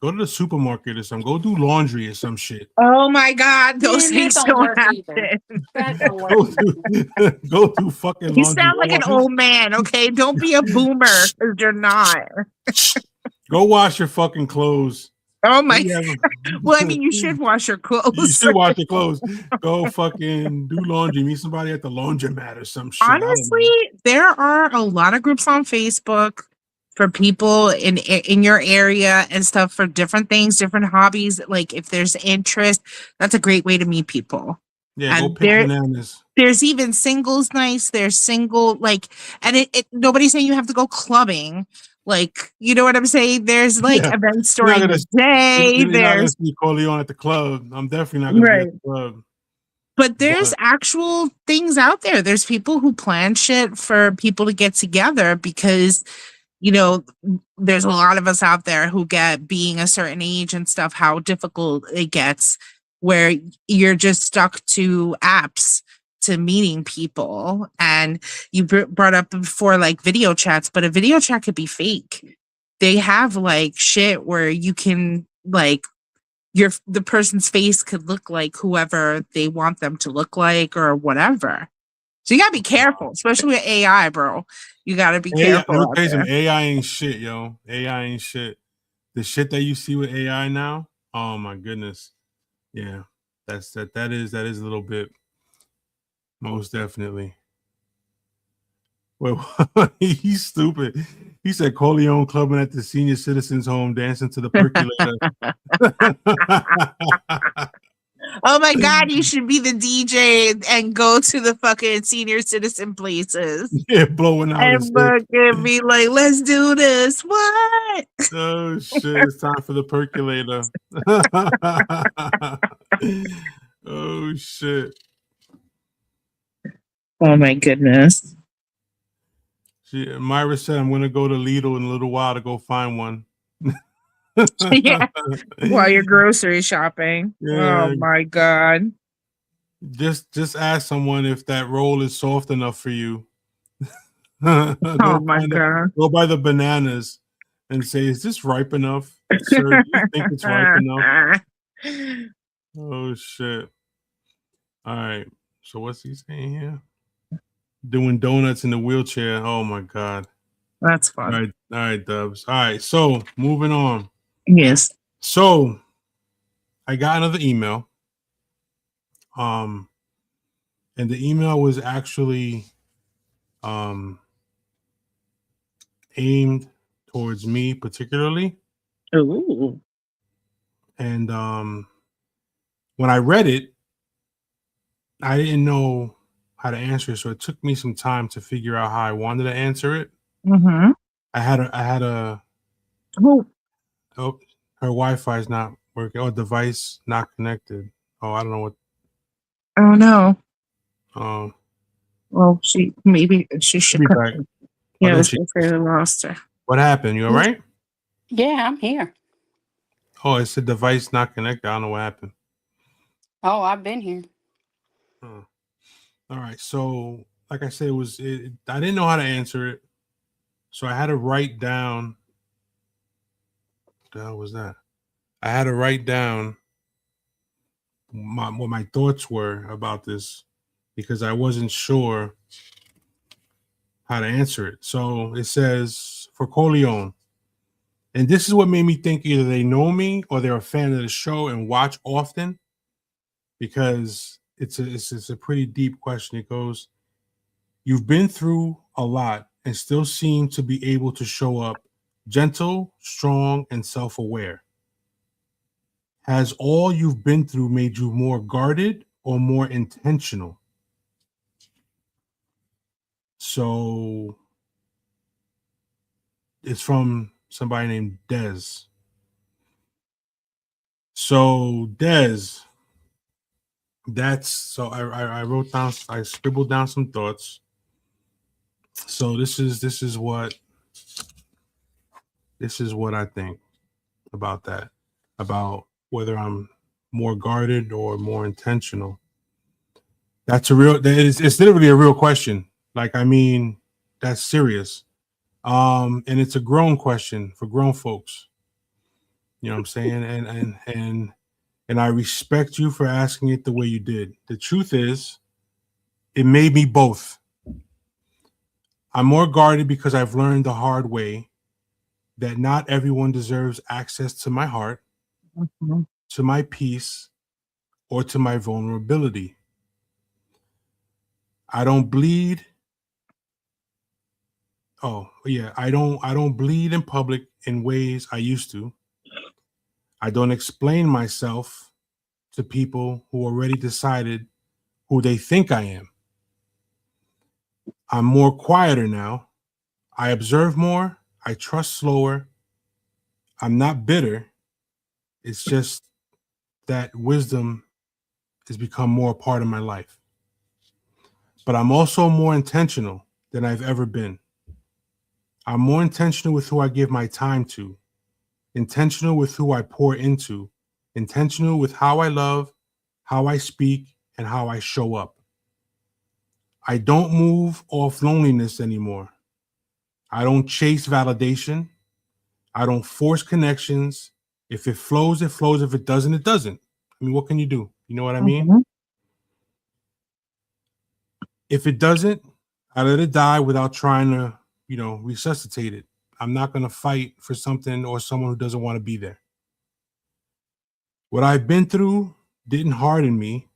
Go to the supermarket or something. Go do laundry or some shit. Oh my God, those Man, that things don't don't work either. happen. That don't work. Go do fucking You laundry. sound like an old man, okay? Don't be a boomer, because you're not. Go wash your fucking clothes. Oh my. Yeah. Well, I mean, you should wash your You clothes. should wash your clothes. Go fucking do laundry. Meet somebody at the laundromat or some shit. I don't Honestly, know. there are a lot of groups on Facebook for people in your area and stuff for different things, different hobbies. Like if there's interest, that's a great way to meet people. Yeah, go And pick bananas. there's even singles nights. There's single like, and it nobody's saying you have to go clubbing. Like, you know what I'm saying? There's like Yeah. events You're not during gonna, the day. you're not gonna There's see Corleone at the club. I'm definitely not gonna be at the club. But there's actual things out there. There's people who plan shit for people to get together because, you know, there's a lot of us out there who get being a certain age and stuff, how difficult it gets where you're just stuck to apps to meeting people. And you brought up before like video chats, but a video chat could be fake. They have like shit where you can like the person's face could look like whoever they want them to look like or whatever. So you gotta be careful, especially with AI, bro. You gotta be careful. Let me out tell you there. something. AI ain't shit, yo. AI ain't shit. The shit that you see with AI now, oh my goodness. Yeah. That is a little bit, most definitely. Well, he's stupid. He said Corleone clubbing at the senior citizens home, dancing to the percolator. Oh my God, you should be the DJ and go to the fucking senior citizen places. Yeah, blowing out his and fucking be like, let's do this. What? Oh shit, it's time for the percolator. Oh shit. Oh my goodness. Myra said I'm gonna go to Lidl in a little while to go find one. Yeah. While you're grocery shopping. Yeah. Oh my God. Just ask someone if that roll is soft enough for you. Oh my God. Go by the bananas and say, is this ripe enough? Sir, do you think it's ripe enough? Oh shit. All right. So what's he saying here? Doing donuts in the wheelchair. Oh my God. That's fun. All right, Dubs. All right, so moving on. Yes. So I got another email. And the email was actually aimed towards me particularly. Ooh. And when I read it, I didn't know how to answer it, so it took me some time to figure out how I wanted to answer it. Mm-hmm. I had a Oh, her Wi-Fi is not working. Oh, device not connected. Oh, I don't know what. oh no. Um, Well, she should be come. back. Yeah, Oh, I was she- gonna say we lost her. What happened? You all right? Yeah, I'm here. Oh, it's a device not connected. I don't know what happened. Oh, I've been here. All right. So, like I said, I didn't know how to answer it, so I had to write down. What the hell was that? I had to write down what my thoughts were about this because I wasn't sure how to answer it. So it says for Corleone, and this is what made me think either they know me or they're a fan of the show and watch often, because it's a pretty deep question. It goes, you've been through a lot and still seem to be able to show up gentle, strong, and self-aware. Has all you've been through made you more guarded or more intentional? So it's from somebody named Dez. So Dez, I wrote down, I scribbled down some thoughts. So this is what I think about that, about whether I'm more guarded or more intentional. It's literally a real question. Like, I mean, that's serious. And it's a grown question for grown folks. You know what I'm saying? And I respect you for asking it the way you did. The truth is, it made me both. I'm more guarded because I've learned the hard way that not everyone deserves access to my heart, Mhm. to my peace, or to my vulnerability. I don't bleed. Oh, yeah, I don't bleed in public in ways I used to. I don't explain myself to people who already decided who they think I am. I'm more quieter now. I observe more. I trust slower. I'm not bitter. It's just that wisdom has become more a part of my life. But I'm also more intentional than I've ever been. I'm more intentional with who I give my time to, intentional with who I pour into, intentional with how I love, how I speak, and how I show up. I don't move off loneliness anymore. I don't chase validation. I don't force connections. If it flows, it flows. If it doesn't, it doesn't. I mean, what can you do? You know what I mean? Mhm. If it doesn't, I let it die without trying to, resuscitate it. I'm not going to fight for something or someone who doesn't want to be there. What I've been through didn't harden me,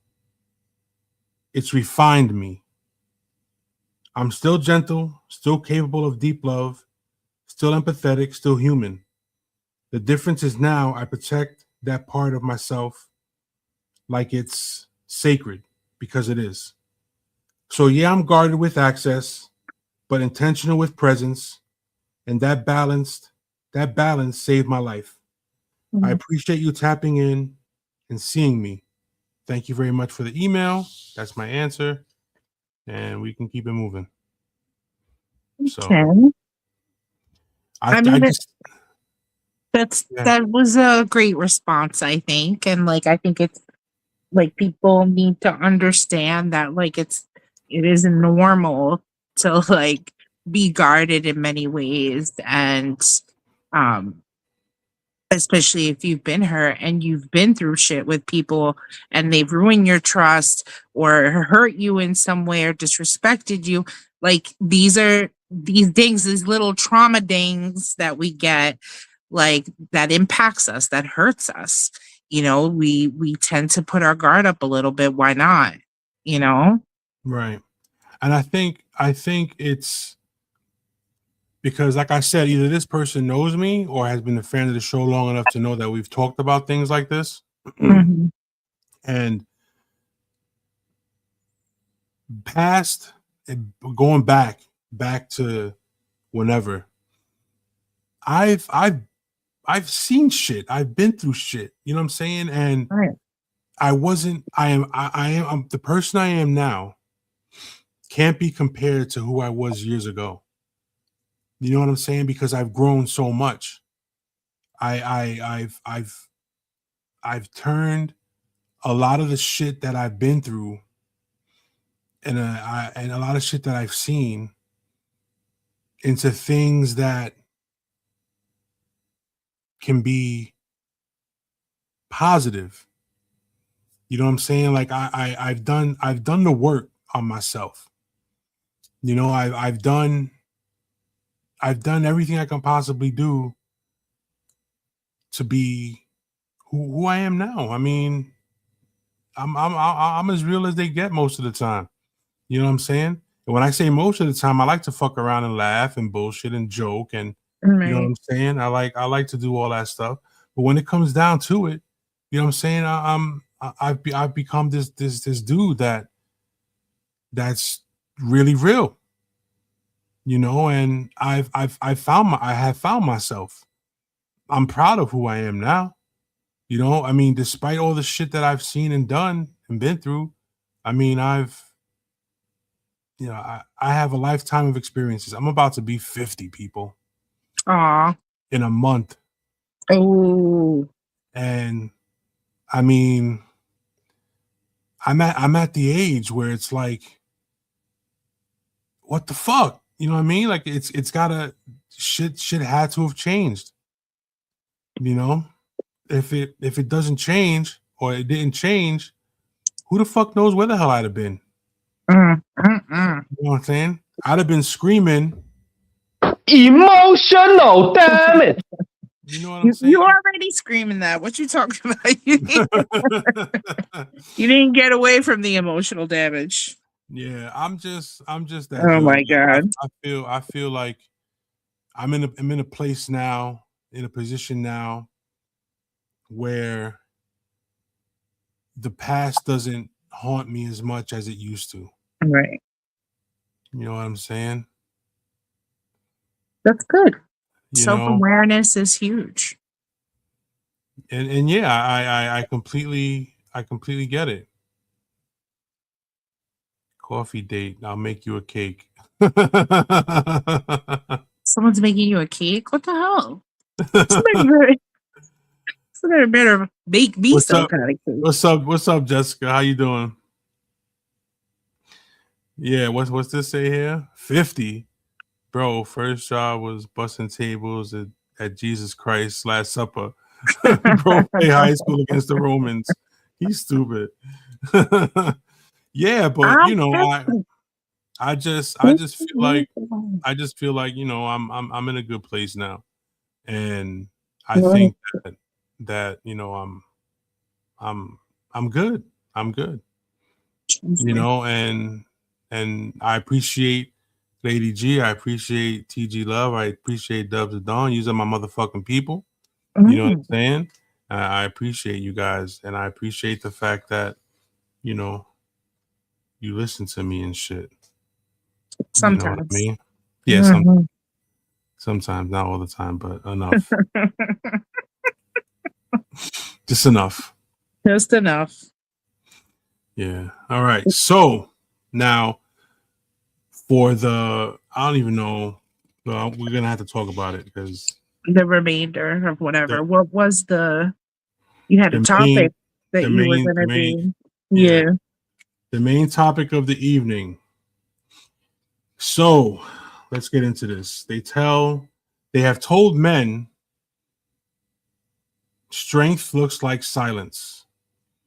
it's refined me. I'm still gentle, still capable of deep love, still empathetic, still human. The difference is now I protect that part of myself like it's sacred, because it is. So, yeah, I'm guarded with access, but intentional with presence, and that balance saved my life. I Mhm. appreciate you tapping in and seeing me. Thank you very much for the email. That's my answer, and we can keep it moving. So Okay. I, I I mean, just yeah, that was a great response, I think, and like I think it's like people need to understand that like it is normal to like be guarded in many ways, and um especially if you've been hurt and you've been through shit with people and they've ruined your trust or hurt you in some way or disrespected you. Like these are these dings, these little trauma dings that we get, like that impacts us, that hurts us. We tend to put our guard up a little bit. Why not? You know? right. And I think it's because, like I said, either this person knows me or has been a fan of the show long enough to know that we've talked about things like this. Mhm. And past, going back to whenever, I've seen shit. I've been through shit. You know what I'm saying? And Right. I wasn't. I'm the person I am now. Can't be compared to who I was years ago. You know what I'm saying? Because I've grown so much. I've turned a lot of the shit that I've been through, and a lot of shit that I've seen, into things that can be positive. You know what I'm saying? Like I've done the work on myself. I've done everything I can possibly do to be who I am now. I mean, I'm as real as they get most of the time. You know what I'm saying? And when I say most of the time, I like to fuck around and laugh and bullshit and joke, and you know what Right. I'm saying. I like to do all that stuff. But when it comes down to it, you know what I'm saying. I've become this dude that's really real. And I have found myself. I'm proud of who I am now. I mean, despite all the shit that I've seen and done and been through, I mean, I have a lifetime of experiences. I'm about to be 50, people, Aw. in a month. Oh. And I mean, I'm at the age where it's like, what the fuck? You know what I mean? Like it's gotta, shit had to have changed, you know? if it doesn't change or it didn't change, who the fuck knows where the hell I'd have been? You know what I'm saying? I'd have been screaming. Emotional, damn it. You know what I'm saying? You already screaming that. What you talking about? You didn't get away from the emotional damage. Yeah, I'm just that. Oh dude. my God. I feel like I'm in a place now, in a position now where the past doesn't haunt me as much as it used to. Right. You know what I'm saying? That's good. You know, Self-awareness is huge. and yeah, I completely get it. Coffee date. I'll make you a cake. Someone's making you a cake? What the hell? Somebody better make me What's some up? kind of cake. What's up, Jessica? How you doing? Yeah, what's this say here? 50. Bro, first job was busting tables at Jesus Christ Last Supper. Bro, play high school against the Romans. He's stupid. Yeah, but you know, I just feel like you know I'm in a good place now, and I think that you know I'm good. I'm good. You know, and I appreciate Lady G. I appreciate TG Love. I appreciate Dubs of Dawn. These are my motherfucking people. You know what I'm saying? I appreciate you guys, and I appreciate the fact that you know you listen to me and shit. Sometimes. You know what I mean? Yeah, sometimes, not all the time, but enough. Just enough. Just enough. Yeah. All right. So now for the, I don't even know. Well, we're gonna have to talk about it because the remainder of whatever. What was you had a the topic main- that the you were main- gonna the main- do? yeah. Yeah. The main topic of the evening. So let's get into this. They have told men strength looks like silence.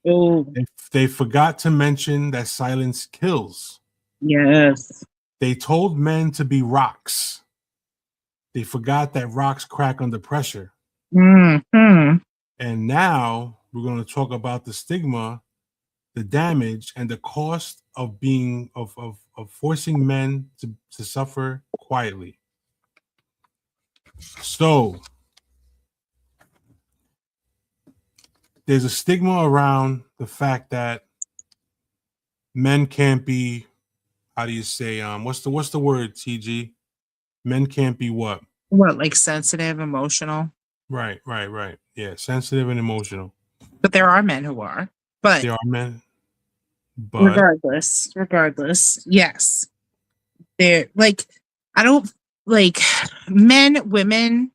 Oh, They forgot to mention that silence kills. yes. They told men to be rocks. They forgot that rocks crack under pressure. Mm-hmm. And now we're going to talk about the stigma, the damage, and the cost of being of forcing men to suffer quietly. So there's a stigma around the fact that men can't be, how do you say, what's the word, TG? Men can't be what? What, like sensitive, emotional? Right. Yeah, sensitive and emotional. But there are men who are. But There are men, but regardless, yes. They're like, I don't like men, women,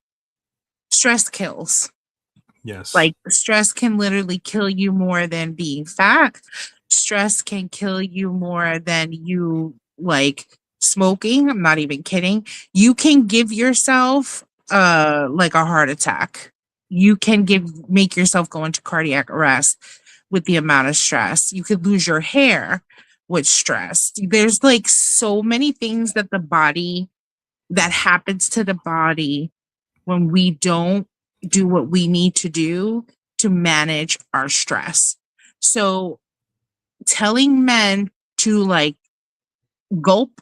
stress kills. yes, Like stress can literally kill you more than being fat. Stress can kill you more than you like smoking. I'm not even kidding. You can give yourself like a heart attack. You can make yourself go into cardiac arrest with the amount of stress. You could lose your hair with stress. There's like so many things that happens to the body when we don't do what we need to do to manage our stress. So telling men to like gulp,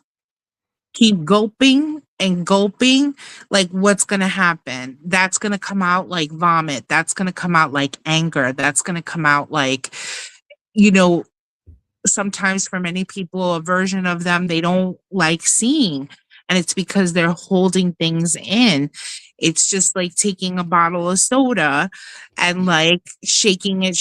keep gulping and gulping, like what's going to happen? That's going to come out like vomit. That's going to come out like anger. That's going to come out like, you know, sometimes for many people, a version of them they don't like seeing. And it's because they're holding things in. It's just like taking a bottle of soda and like shaking it.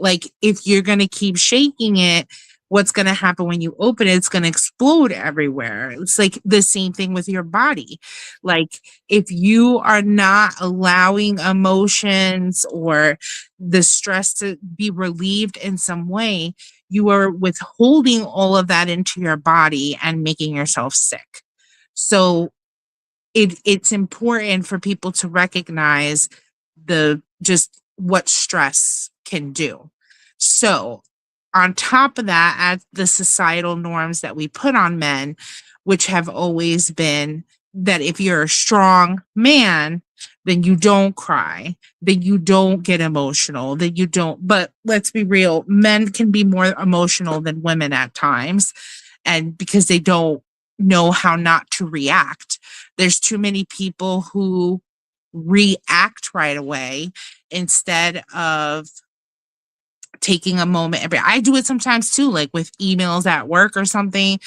Like if you're going to keep shaking it, what's going to happen when you open it? It's going to explode everywhere. It's like the same thing with your body. Like if you are not allowing emotions or the stress to be relieved in some way, you are withholding all of that into your body and making yourself sick. So it's important for people to recognize the just what stress can do. So on top of that, as the societal norms that we put on men, which have always been that if you're a strong man, then you don't cry, then you don't get emotional, then you don't. But let's be real, men can be more emotional than women at times. And because they don't know how not to react, there's too many people who react right away instead of taking a moment. I do it sometimes too, like with emails at work or something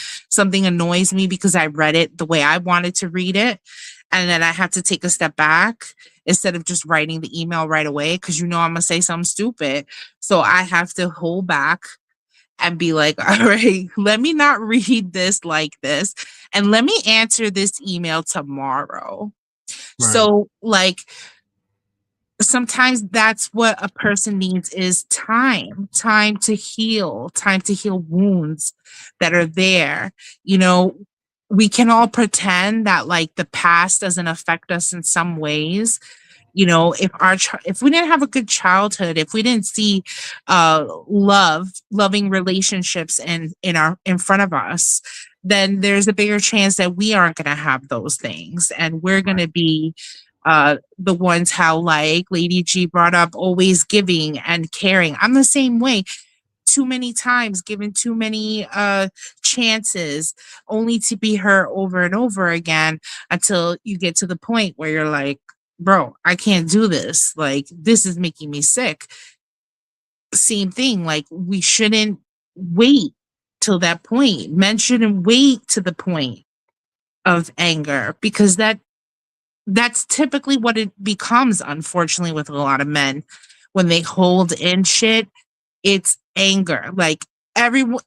annoys me because I read it the way I wanted to read it, and then I have to take a step back instead of just writing the email right away because I'm gonna say something stupid. So I have to hold back and be like, all right, let me not read this like this, and let me answer this email tomorrow. Right. So like sometimes that's what a person needs is time to heal, time to heal wounds that are there. You know, we can all pretend that like the past doesn't affect us in some ways. You know, if we didn't have a good childhood, if we didn't see loving relationships in front of us, then there's a bigger chance that we aren't going to have those things, and we're going to be the ones how like Lady G brought up, always giving and caring. I'm the same way. Too many times given too many chances only to be hurt over and over again until you get to the point where you're like, bro, I can't do this. Like, this is making me sick. Same thing. Like, we shouldn't wait till that point. Men shouldn't wait to the point of anger because that's typically what it becomes, unfortunately, with a lot of men. When they hold in shit, it's anger. Like, everyone,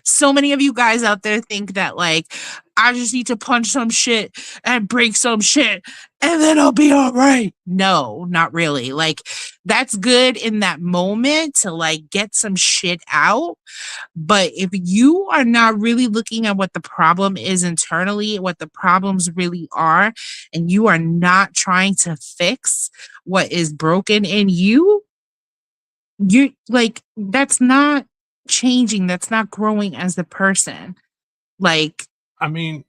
so many of you guys out there think that like I just need to punch some shit and break some shit and then I'll be all right. No, not really. Like, that's good in that moment to like get some shit out. But if you are not really looking at what the problem is internally, what the problems really are, and you are not trying to fix what is broken in you, you're like, that's not changing, that's not growing as a person. Like, I mean,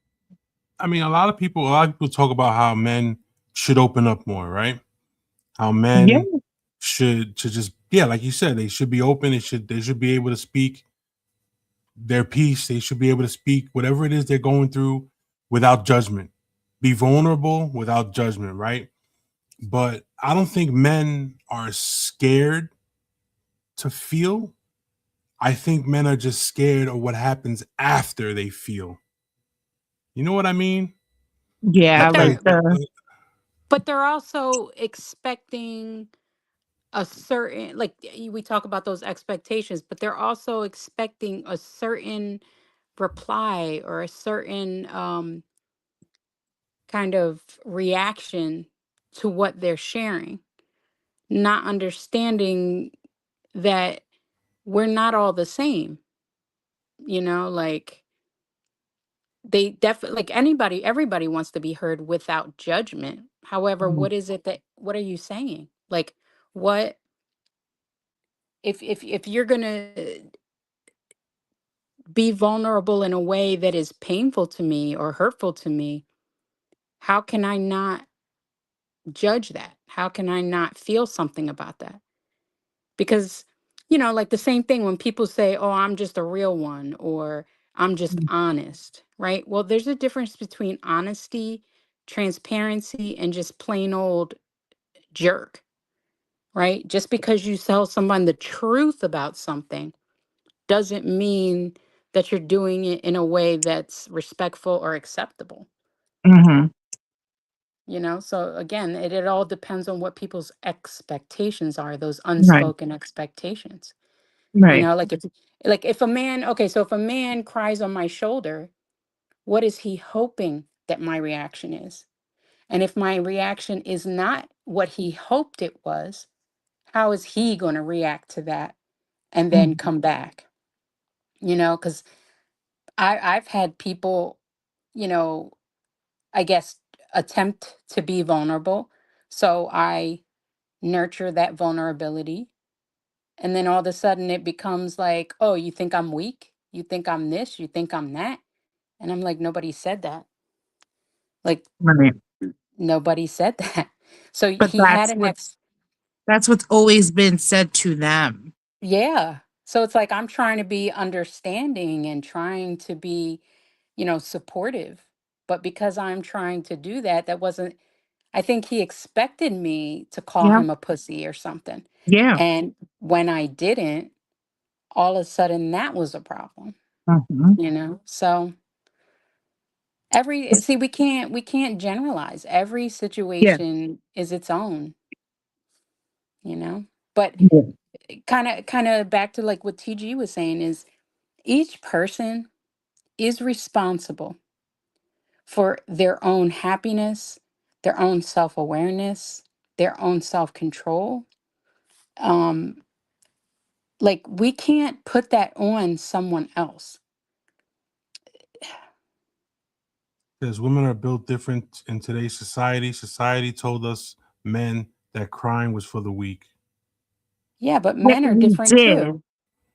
a lot of people talk about how men should open up more, right? How men yeah, should just, yeah, like you said, they should be open. They should be able to speak their piece. They should be able to speak whatever it is they're going through without judgment. Be vulnerable without judgment, right? But I don't think men are scared to feel. I think men are just scared of what happens after they feel. You know what I mean? yeah, But like they're Like, the but they're also expecting a certain, like we talk about those expectations, but they're also expecting a certain reply or a certain kind of reaction to what they're sharing, not understanding that we're not all the same, like they definitely, like everybody wants to be heard without judgment. However, mm, what are you saying? Like, what if you're gonna be vulnerable in a way that is painful to me or hurtful to me, how can I not judge that? How can I not feel something about that? Because, like the same thing when people say, oh, I'm just a real one, or I'm just mm, honest, right? Well, there's a difference between honesty, transparency, and just plain old jerk, right? Just because you tell someone the truth about something doesn't mean that you're doing it in a way that's respectful or acceptable. mhm, So again, it all depends on what people's expectations are, those right, unspoken expectations. right, If a man, okay, so if a man cries on my shoulder, what is he hoping that my reaction is? And if my reaction is not what he hoped it was, how is he going to react to that and then mhm, come back? Because I've had people, you know, I guess, attempt to be vulnerable. So I nurture that vulnerability. And then all of a sudden it becomes like, oh, you think I'm weak? You think I'm this? You think I'm that? And I'm like, nobody said that. Like, Right. nobody said that. So But he had an that's what's always been said to them. yeah. So it's like I'm trying to be understanding and trying to be, supportive. But because I'm trying to do that, that wasn't, I think he expected me to call Yeah. him a pussy or something. Yeah. And when I didn't, all of a sudden that was a problem, Mhm. So we can't generalize. Every Yeah. situation is its own, you know. But Yeah. kind of back to like what TG was saying is each person is responsible for their own happiness, their own self-awareness, their own self-control. Um, like we can't put that on someone else. Because women are built different in today's society. Society told us men that crying was for the weak. Yeah, but Yeah, men are we different did. too.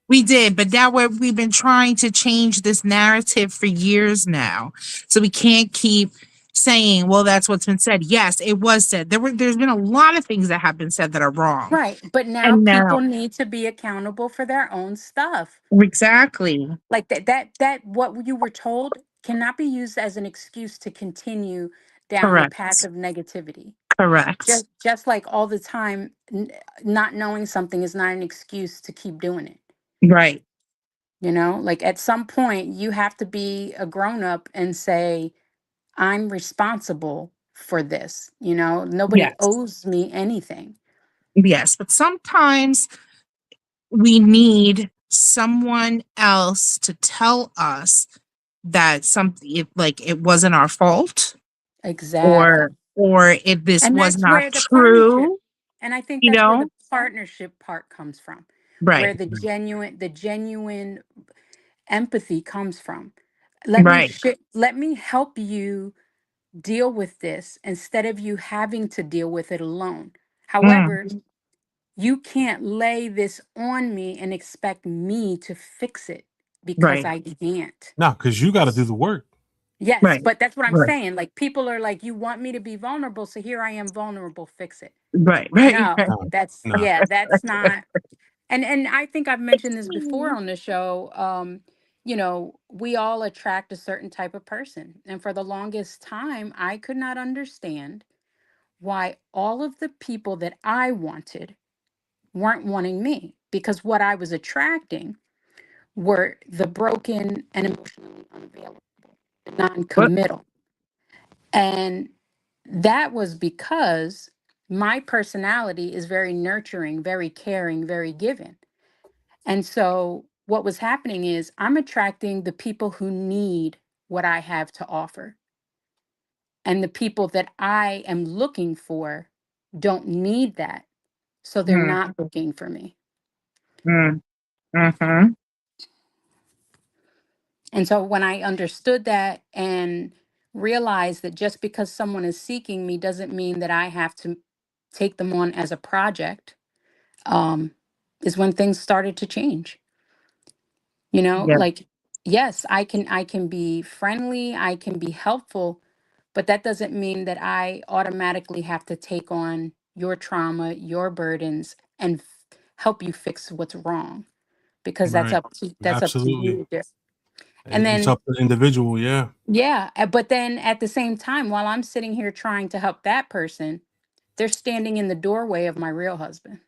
We did, but now we've been trying to change this narrative for years now. So we can't keep saying, well, that's what's been said. Yes, it was said. There's been a lot of things that have been said that are wrong. Right. But now And people now need to be accountable for their own stuff. exactly. Like that what you were told cannot be used as an excuse to continue down the path Correct. of negativity. Correct. Just like all the time not knowing something is not an excuse to keep doing it. Right. Like at some point you have to be a grown up and say I'm responsible for this. Nobody Yes. owes me anything. Yes. But sometimes we need someone else to tell us that something like it wasn't our fault Exactly. or if this And was that's not where the partnership, true, and I think you that's where the know? partnership part comes from, Right. where the genuine empathy comes from. Right. Let me help you deal with this instead of you having to deal with it alone. Mm, However, you can't lay this on me and expect me to fix it because right. I can't. No, because you got to do the work. Yes, Right. but that's what I'm Right. saying. Like people are like, you want me to be vulnerable, so here I am vulnerable, fix it. Right. Right. No, Right. No, no. that's not. And I think I've mentioned this before on the show. We all attract a certain type of person. And for the longest time, I could not understand why all of the people that I wanted weren't wanting me because what I was attracting were the broken and emotionally unavailable, But non-committal. And that was because my personality is very nurturing, very caring, very giving. And so what was happening is I'm attracting the people who need what I have to offer. And the people that I am looking for don't need that. So they're mm, not looking for me. mm, mhm. And so when I understood that and realized that just because someone is seeking me doesn't mean that I have to take them on as a project, um, is when things started to change. Yeah. Like yes, I can be friendly, I can be helpful, but that doesn't mean that I automatically have to take on your trauma, your burdens, and help you fix what's wrong because Right. that's up to Absolutely. you. And It's then up to the individual. Yeah. yeah, but then at the same time, while I'm sitting here trying to help that person, they're standing in the doorway of my real husband.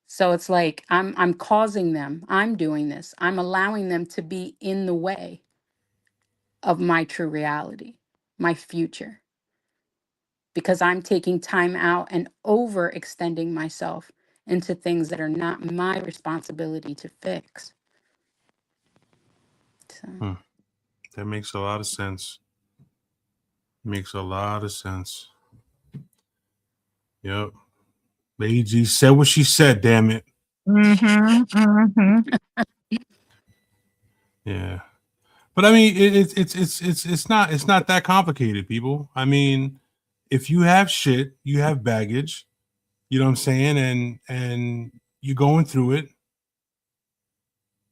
So it's like I'm causing them. I'm doing this. I'm allowing them to be in the way of my true reality, my future, because I'm taking time out and overextending myself into things that are not my responsibility to fix. So, Hmm. That makes a lot of sense. Makes a lot of sense. Yep. Lady G said what she said, damn it. Mhm. Mhm. Yeah. But I mean, it's not that complicated, people. I mean, if you have shit, you have baggage. You know what I'm saying? And you're going through it.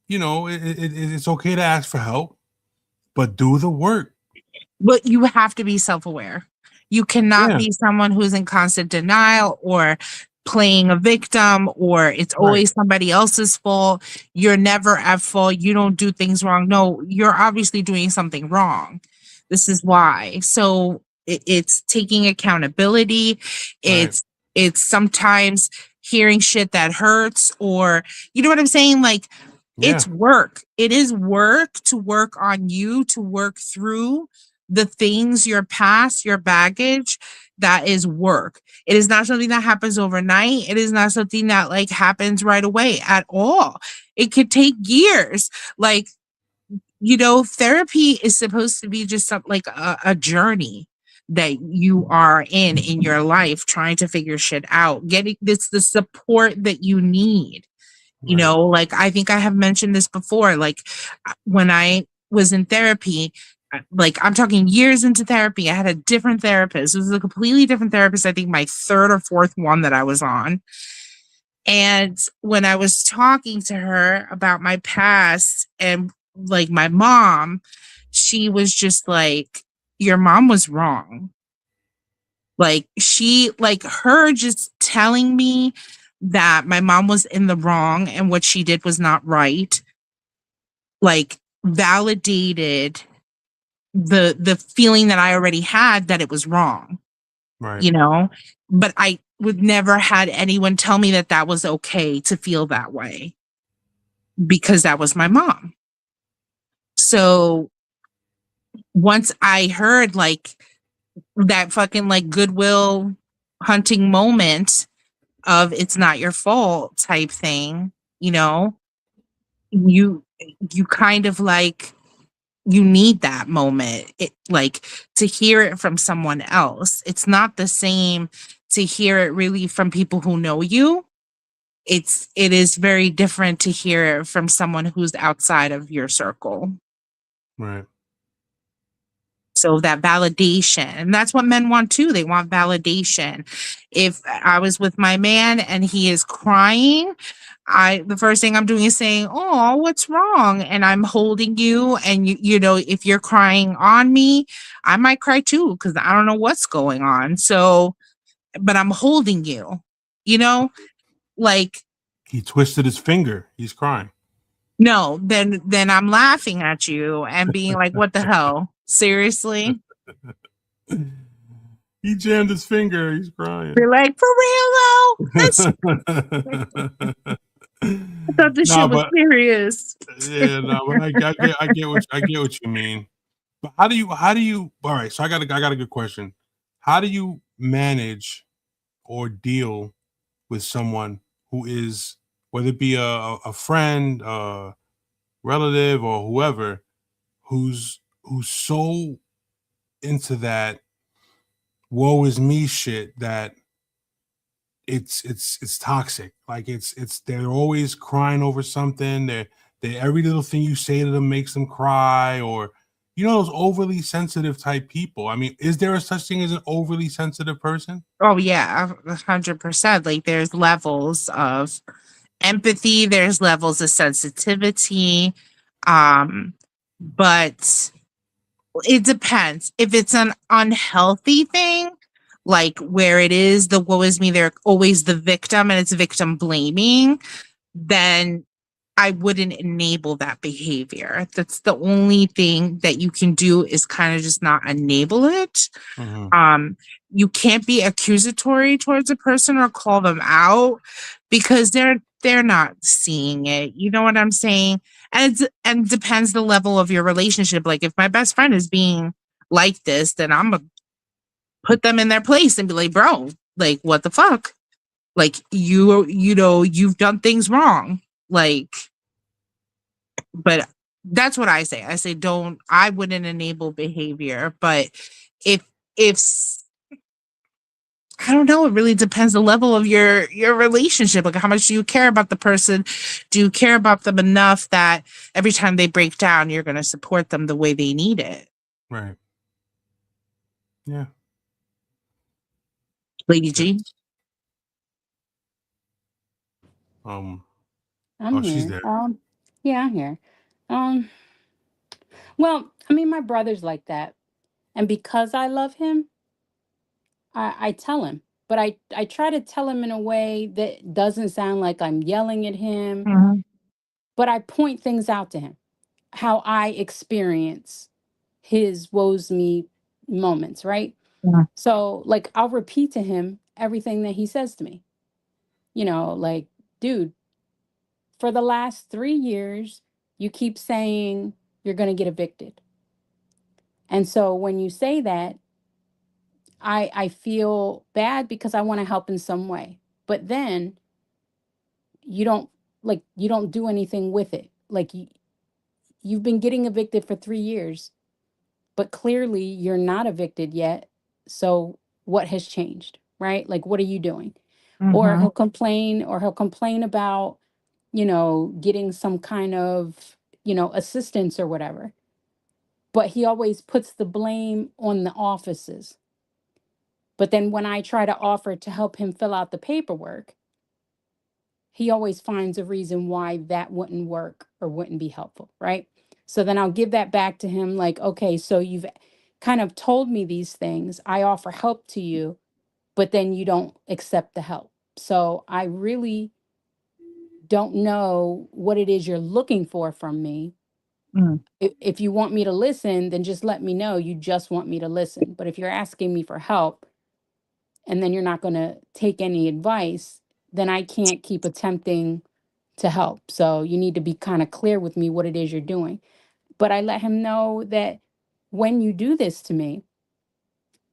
You know, it's okay to ask for help, but do the work. But you have to be self-aware. You cannot Yeah. be someone who's in constant denial or playing a victim, or it's Right. always somebody else's fault. You're never at fault. You don't do things wrong. No, you're obviously doing something wrong. This is why. So it's taking accountability. Right. It's sometimes hearing shit that hurts, or you know what I'm saying? Like, Yeah. it's work. It is work to work on you, to work through the things, your past, your baggage. That is work. It is not something that happens overnight. It is not something that like happens right away at all. It could take years. Like, you know, therapy is supposed to be just like a journey that you are in your life, trying to figure shit out, getting this the support that you need. You Right. know, like I think I have mentioned this before. Like when I was in therapy, like I'm talking years into therapy, I had a different therapist. It was a completely different therapist. I think my third or fourth one that I was on. And when I was talking to her about my past and like my mom, she was just like, your mom was wrong. Like her just telling me that my mom was in the wrong and what she did was not right, like validated the feeling that I already had that it was wrong, Right. you know? But I would never had anyone tell me that that was okay to feel that way because that was my mom. So once I heard like that fucking like Goodwill Hunting moment of it's not your fault type thing, you know, you kind of like you need that moment, it like to hear it from someone else. It's not the same to hear it really from people who know you. It is very different to hear it from someone who's outside of your circle. Right. So that validation, and that's what men want too. They want validation. If I was with my man and he is crying, the first thing I'm doing is saying, "Oh, what's wrong?" And I'm holding you, and you know, if you're crying on me, I might cry too because I don't know what's going on. So, but I'm holding you. You know, like He twisted his finger. He's crying. no, then I'm laughing at you and being like, "What the hell? Seriously?" He jammed his finger. He's crying. You're like, "For real though? That's I thought this shit No, was but serious." yeah, no, but I get what you mean. But how do you? All right, so I got a good question. How do you manage or deal with someone who is, whether it be a friend, a relative, or whoever, who's so into that woe is me shit that it's toxic. Like it's they're always crying over something. They every little thing you say to them makes them cry, or you know, those overly sensitive type people. I mean, is there a such thing as an overly sensitive person? Oh yeah, 100%. Like there's levels of empathy, there's levels of sensitivity. Um, but it depends. If it's an unhealthy thing, like where it is the woe is me, they're always the victim and it's victim blaming, then I wouldn't enable that behavior. That's the only thing that you can do is kind of just not enable it. Mm-hmm. You can't be accusatory towards a person or call them out because they're not seeing it. You know what I'm saying? And it depends the level of your relationship. Like if my best friend is being like this, then I'm gonna put them in their place and be like, bro, like what the fuck? Like you know, you've done things wrong. Like, but that's what I say. I say I wouldn't enable behavior, but if I don't know, it really depends the level of your relationship. Like how much do you care about the person? Do you care about them enough that every time they break down, you're going to support them the way they need it? Right. Yeah. Lady G. Um, I'm oh, she's here. there. Yeah, I'm here. Um, well, I mean, my brother's like that, and because I love him, I tell him, but I try to tell him in a way that doesn't sound like I'm yelling at him, Mhm. but I point things out to him, how I experience his woes me moments, right? Yeah. So, like, I'll repeat to him everything that he says to me. Like, dude, for the last 3 years, you keep saying you're going to get evicted. And so when you say that, I feel bad because I want to help in some way. But then you don't you don't do anything with it. You've been getting evicted for 3 years, but clearly you're not evicted yet. So what has changed, right? Like, what are you doing? Or Mhm. he'll complain about, getting some kind of, assistance or whatever. But he always puts the blame on the offices. But then when I try to offer to help him fill out the paperwork, he always finds a reason why that wouldn't work or wouldn't be helpful, right? So then I'll give that back to him like, okay, so you've kind of told me these things. I offer help to you, but then you don't accept the help. So I really don't know what it is you're looking for from me. Mm. If you want me to listen, then just let me know you just want me to listen. But if you're asking me for help and then you're not going to take any advice, then I can't keep attempting to help. So you need to be kind of clear with me what it is you're doing. But I let him know that when you do this to me,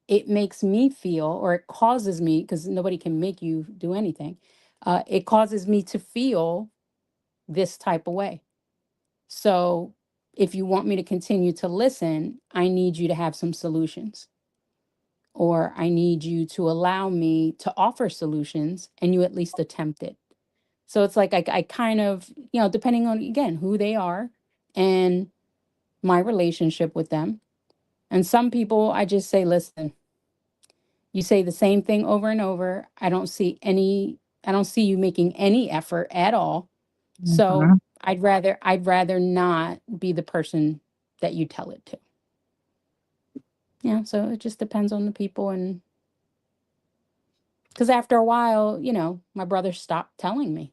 it makes me feel, or it causes me, because nobody can make you do anything, it causes me to feel this type of way. So if you want me to continue to listen, I need you to have some solutions, or I need you to allow me to offer solutions and you at least attempt it. So it's like I kind of, depending on, again, who they are and my relationship with them. And some people, I just say, listen, you say the same thing over and over. I don't see you making any effort at all. So Mhm. I'd rather not be the person that you tell it to. Yeah. So it just depends on the people. And because after a while, my brother stopped telling me.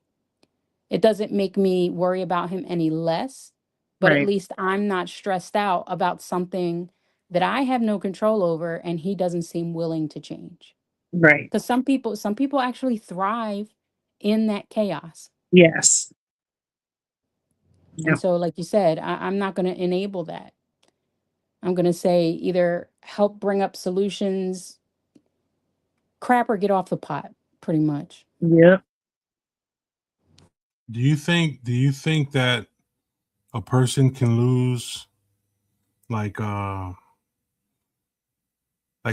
It doesn't make me worry about him any less, but at Right. least I'm not stressed out about something that I have no control over and he doesn't seem willing to change. Right. Because some people actually thrive in that chaos. Yes. And Yeah. so, like you said, I'm not going to enable that. I'm going to say either help bring up solutions, crap, or get off the pot, pretty much. Yep. Do you think that a person can lose, like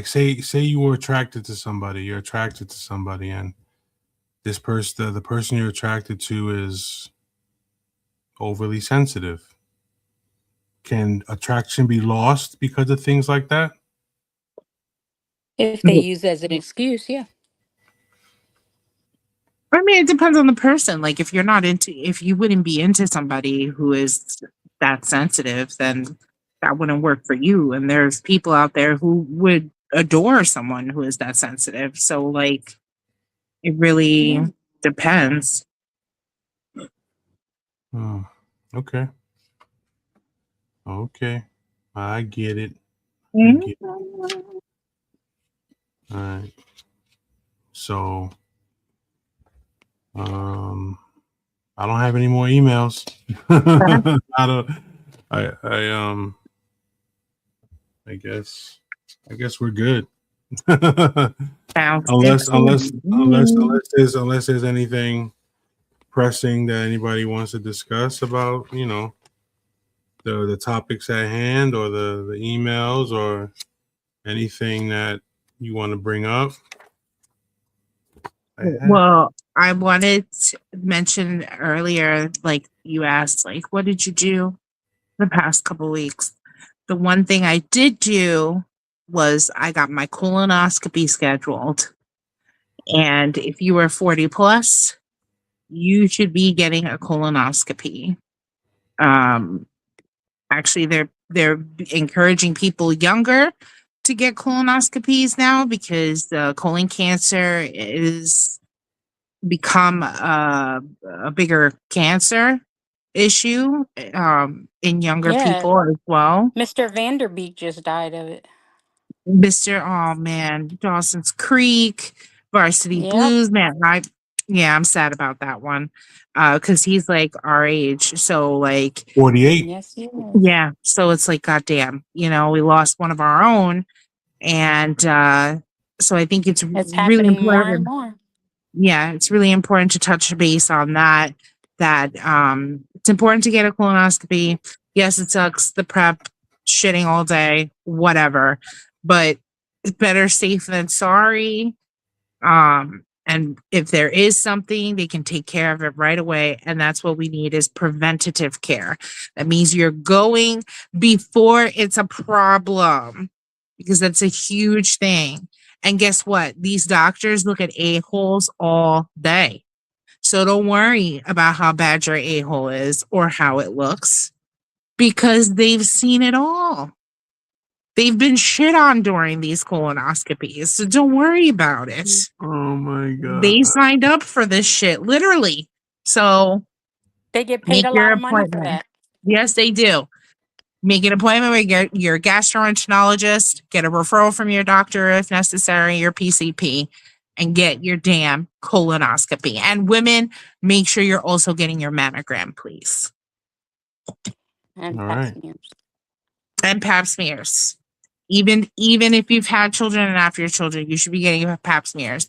say you were attracted to somebody, you're attracted to somebody, and this person the person you're attracted to is overly sensitive. Can attraction be lost because of things like that? If they use it as an excuse, yeah. I mean, it depends on the person. Like, if you wouldn't be into somebody who is that sensitive, then that wouldn't work for you. And there's people out there who would adore someone who is that sensitive. So, like, it really Yeah. depends. Hmm. Okay. Okay. I get it. I Mhm. get it. All right. So, um, I don't have any more emails. I don't. I I guess we're good. Sounds good unless to unless unless me. unless there's anything pressing that anybody wants to discuss about, the topics at hand, or the emails, or anything that you want to bring up. I have. Well, I wanted to mention earlier, like you asked, like, what did you do the past couple weeks? The one thing I did do was I got my colonoscopy scheduled. And if you were 40 plus, you should be getting a colonoscopy. Actually, they're encouraging people younger to get colonoscopies now because colon cancer is become a bigger cancer issue in younger Yeah, people as well. Mr. Vanderbeek just died of it. Oh man, Dawson's Creek, Varsity Yep. Blues, man. I'm sad about that one. Because he's like our age. So like 48. Yes, he is. yeah, so it's like goddamn, we lost one of our own. And so I think it's It's really happening more and important. more. Yeah, it's really important to touch base on that. It's important to get a colonoscopy. Yes, it sucks, the prep, shitting all day, whatever, but it's better safe than sorry. And if there is something, they can take care of it right away, and that's what we need is preventative care. That means you're going before it's a problem, because that's a huge thing. And guess what? These doctors look at a-holes all day. So don't worry about how bad your a-hole is or how it looks, because they've seen it all. They've been shit on during these colonoscopies. So don't worry about it. Oh my god. They signed up for this shit, literally. So They get paid make a your lot of money for appointment. that. Yes, they do. Make an appointment with your gastroenterologist, get a referral from your doctor if necessary, your PCP, and get your damn colonoscopy. And women, make sure you're also getting your mammogram, please. And All pap right. smears. And pap smears. Even if you've had children and after your children, you should be getting pap smears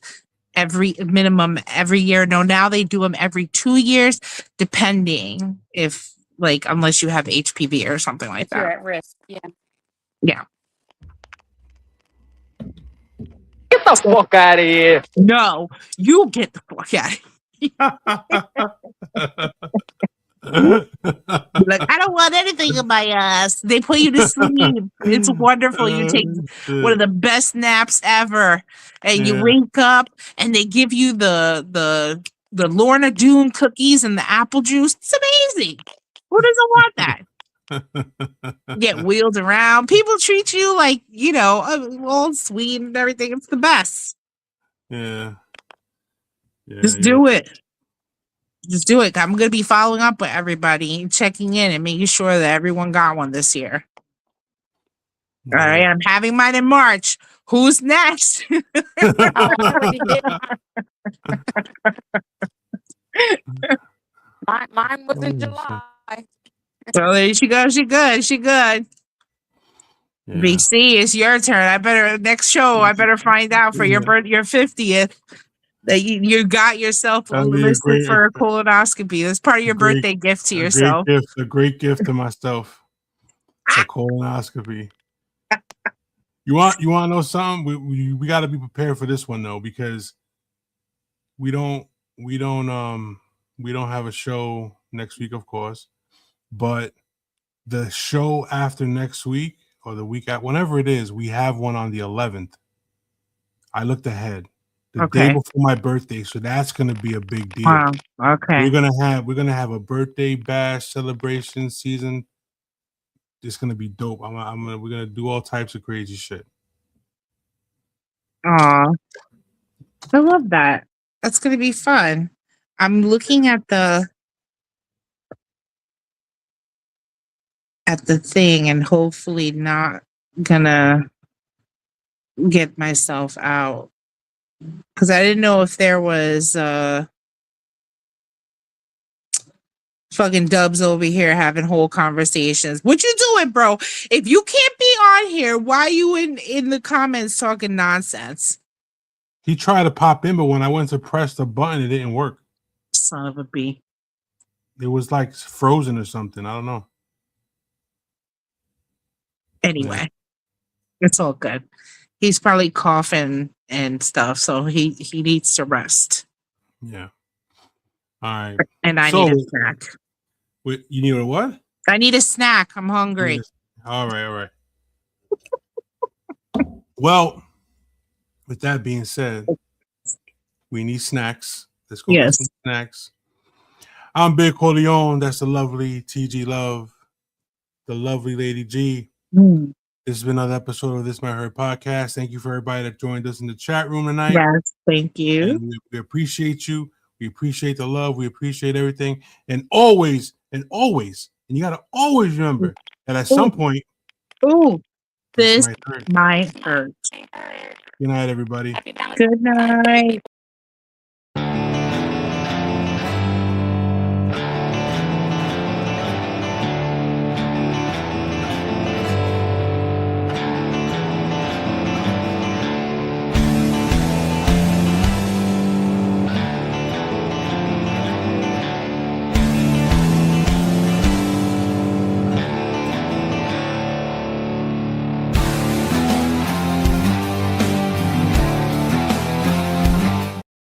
every year. No, now they do them every 2 years, depending if unless you have HPV or something like If you're that. at risk, yeah. Yeah. Get the fuck out of here. No, you get the fuck out of here. Like, I don't want anything in my ass. They put you to sleep. It's wonderful. You take one of the best naps ever, and you Yeah. wake up, and they give you the Lorna Doone cookies and the apple juice. It's amazing. Who doesn't want that? Get wheeled around. People treat you like all sweet and everything. It's the best. Yeah. Just do it. Just do it. I'm going to be following up with everybody, checking in and making sure that everyone got one this year. All right. I'm having mine in March. Who's next? Oh, I already did. Mine was in July. So there she goes. She good. Yeah. BC, it's your turn. Next show, I better find out for your 50th that you got yourself That'd be listed for a colonoscopy. That's part of your birthday gift to yourself. A great gift to myself. A colonoscopy. You want to know something? We got to be prepared for this one though, because we don't have a show next week, of course, but the show after next week or the week after, whenever it is, we have one on the 11th. I looked ahead. The day before my birthday, so that's gonna be a big deal. Wow. Okay. We're gonna have a birthday bash celebration season. It's gonna be dope. We're gonna do all types of crazy shit. Aw, I love that. That's gonna be fun. I'm looking at the thing and hopefully not gonna get myself out, because I didn't know if there was fucking Dubs over here having whole conversations. What you doing, bro? If you can't be on here, why are you in the comments talking nonsense? He tried to pop in, but when I went to press the button, it didn't work. Son of a bee. It was like frozen or something. I don't know. Anyway, it's all good. He's probably coughing and stuff, so he needs to rest. Yeah. All right. And I need a snack. Wait, you need a what? I need a snack. I'm hungry. All right. Well, with that being said, we need snacks. Let's go get some snacks. I'm Big Corleone. That's the lovely TG Love, the lovely Lady G. Mm, This has been another episode of This Might Hurt podcast. Thank you for everybody that joined us in the chat room tonight. yes, thank you. And we appreciate you. We appreciate the love. We appreciate everything. And always, and you got to always remember that at some point, Ooh, this might hurt. might hurt. Good night, everybody. Good night.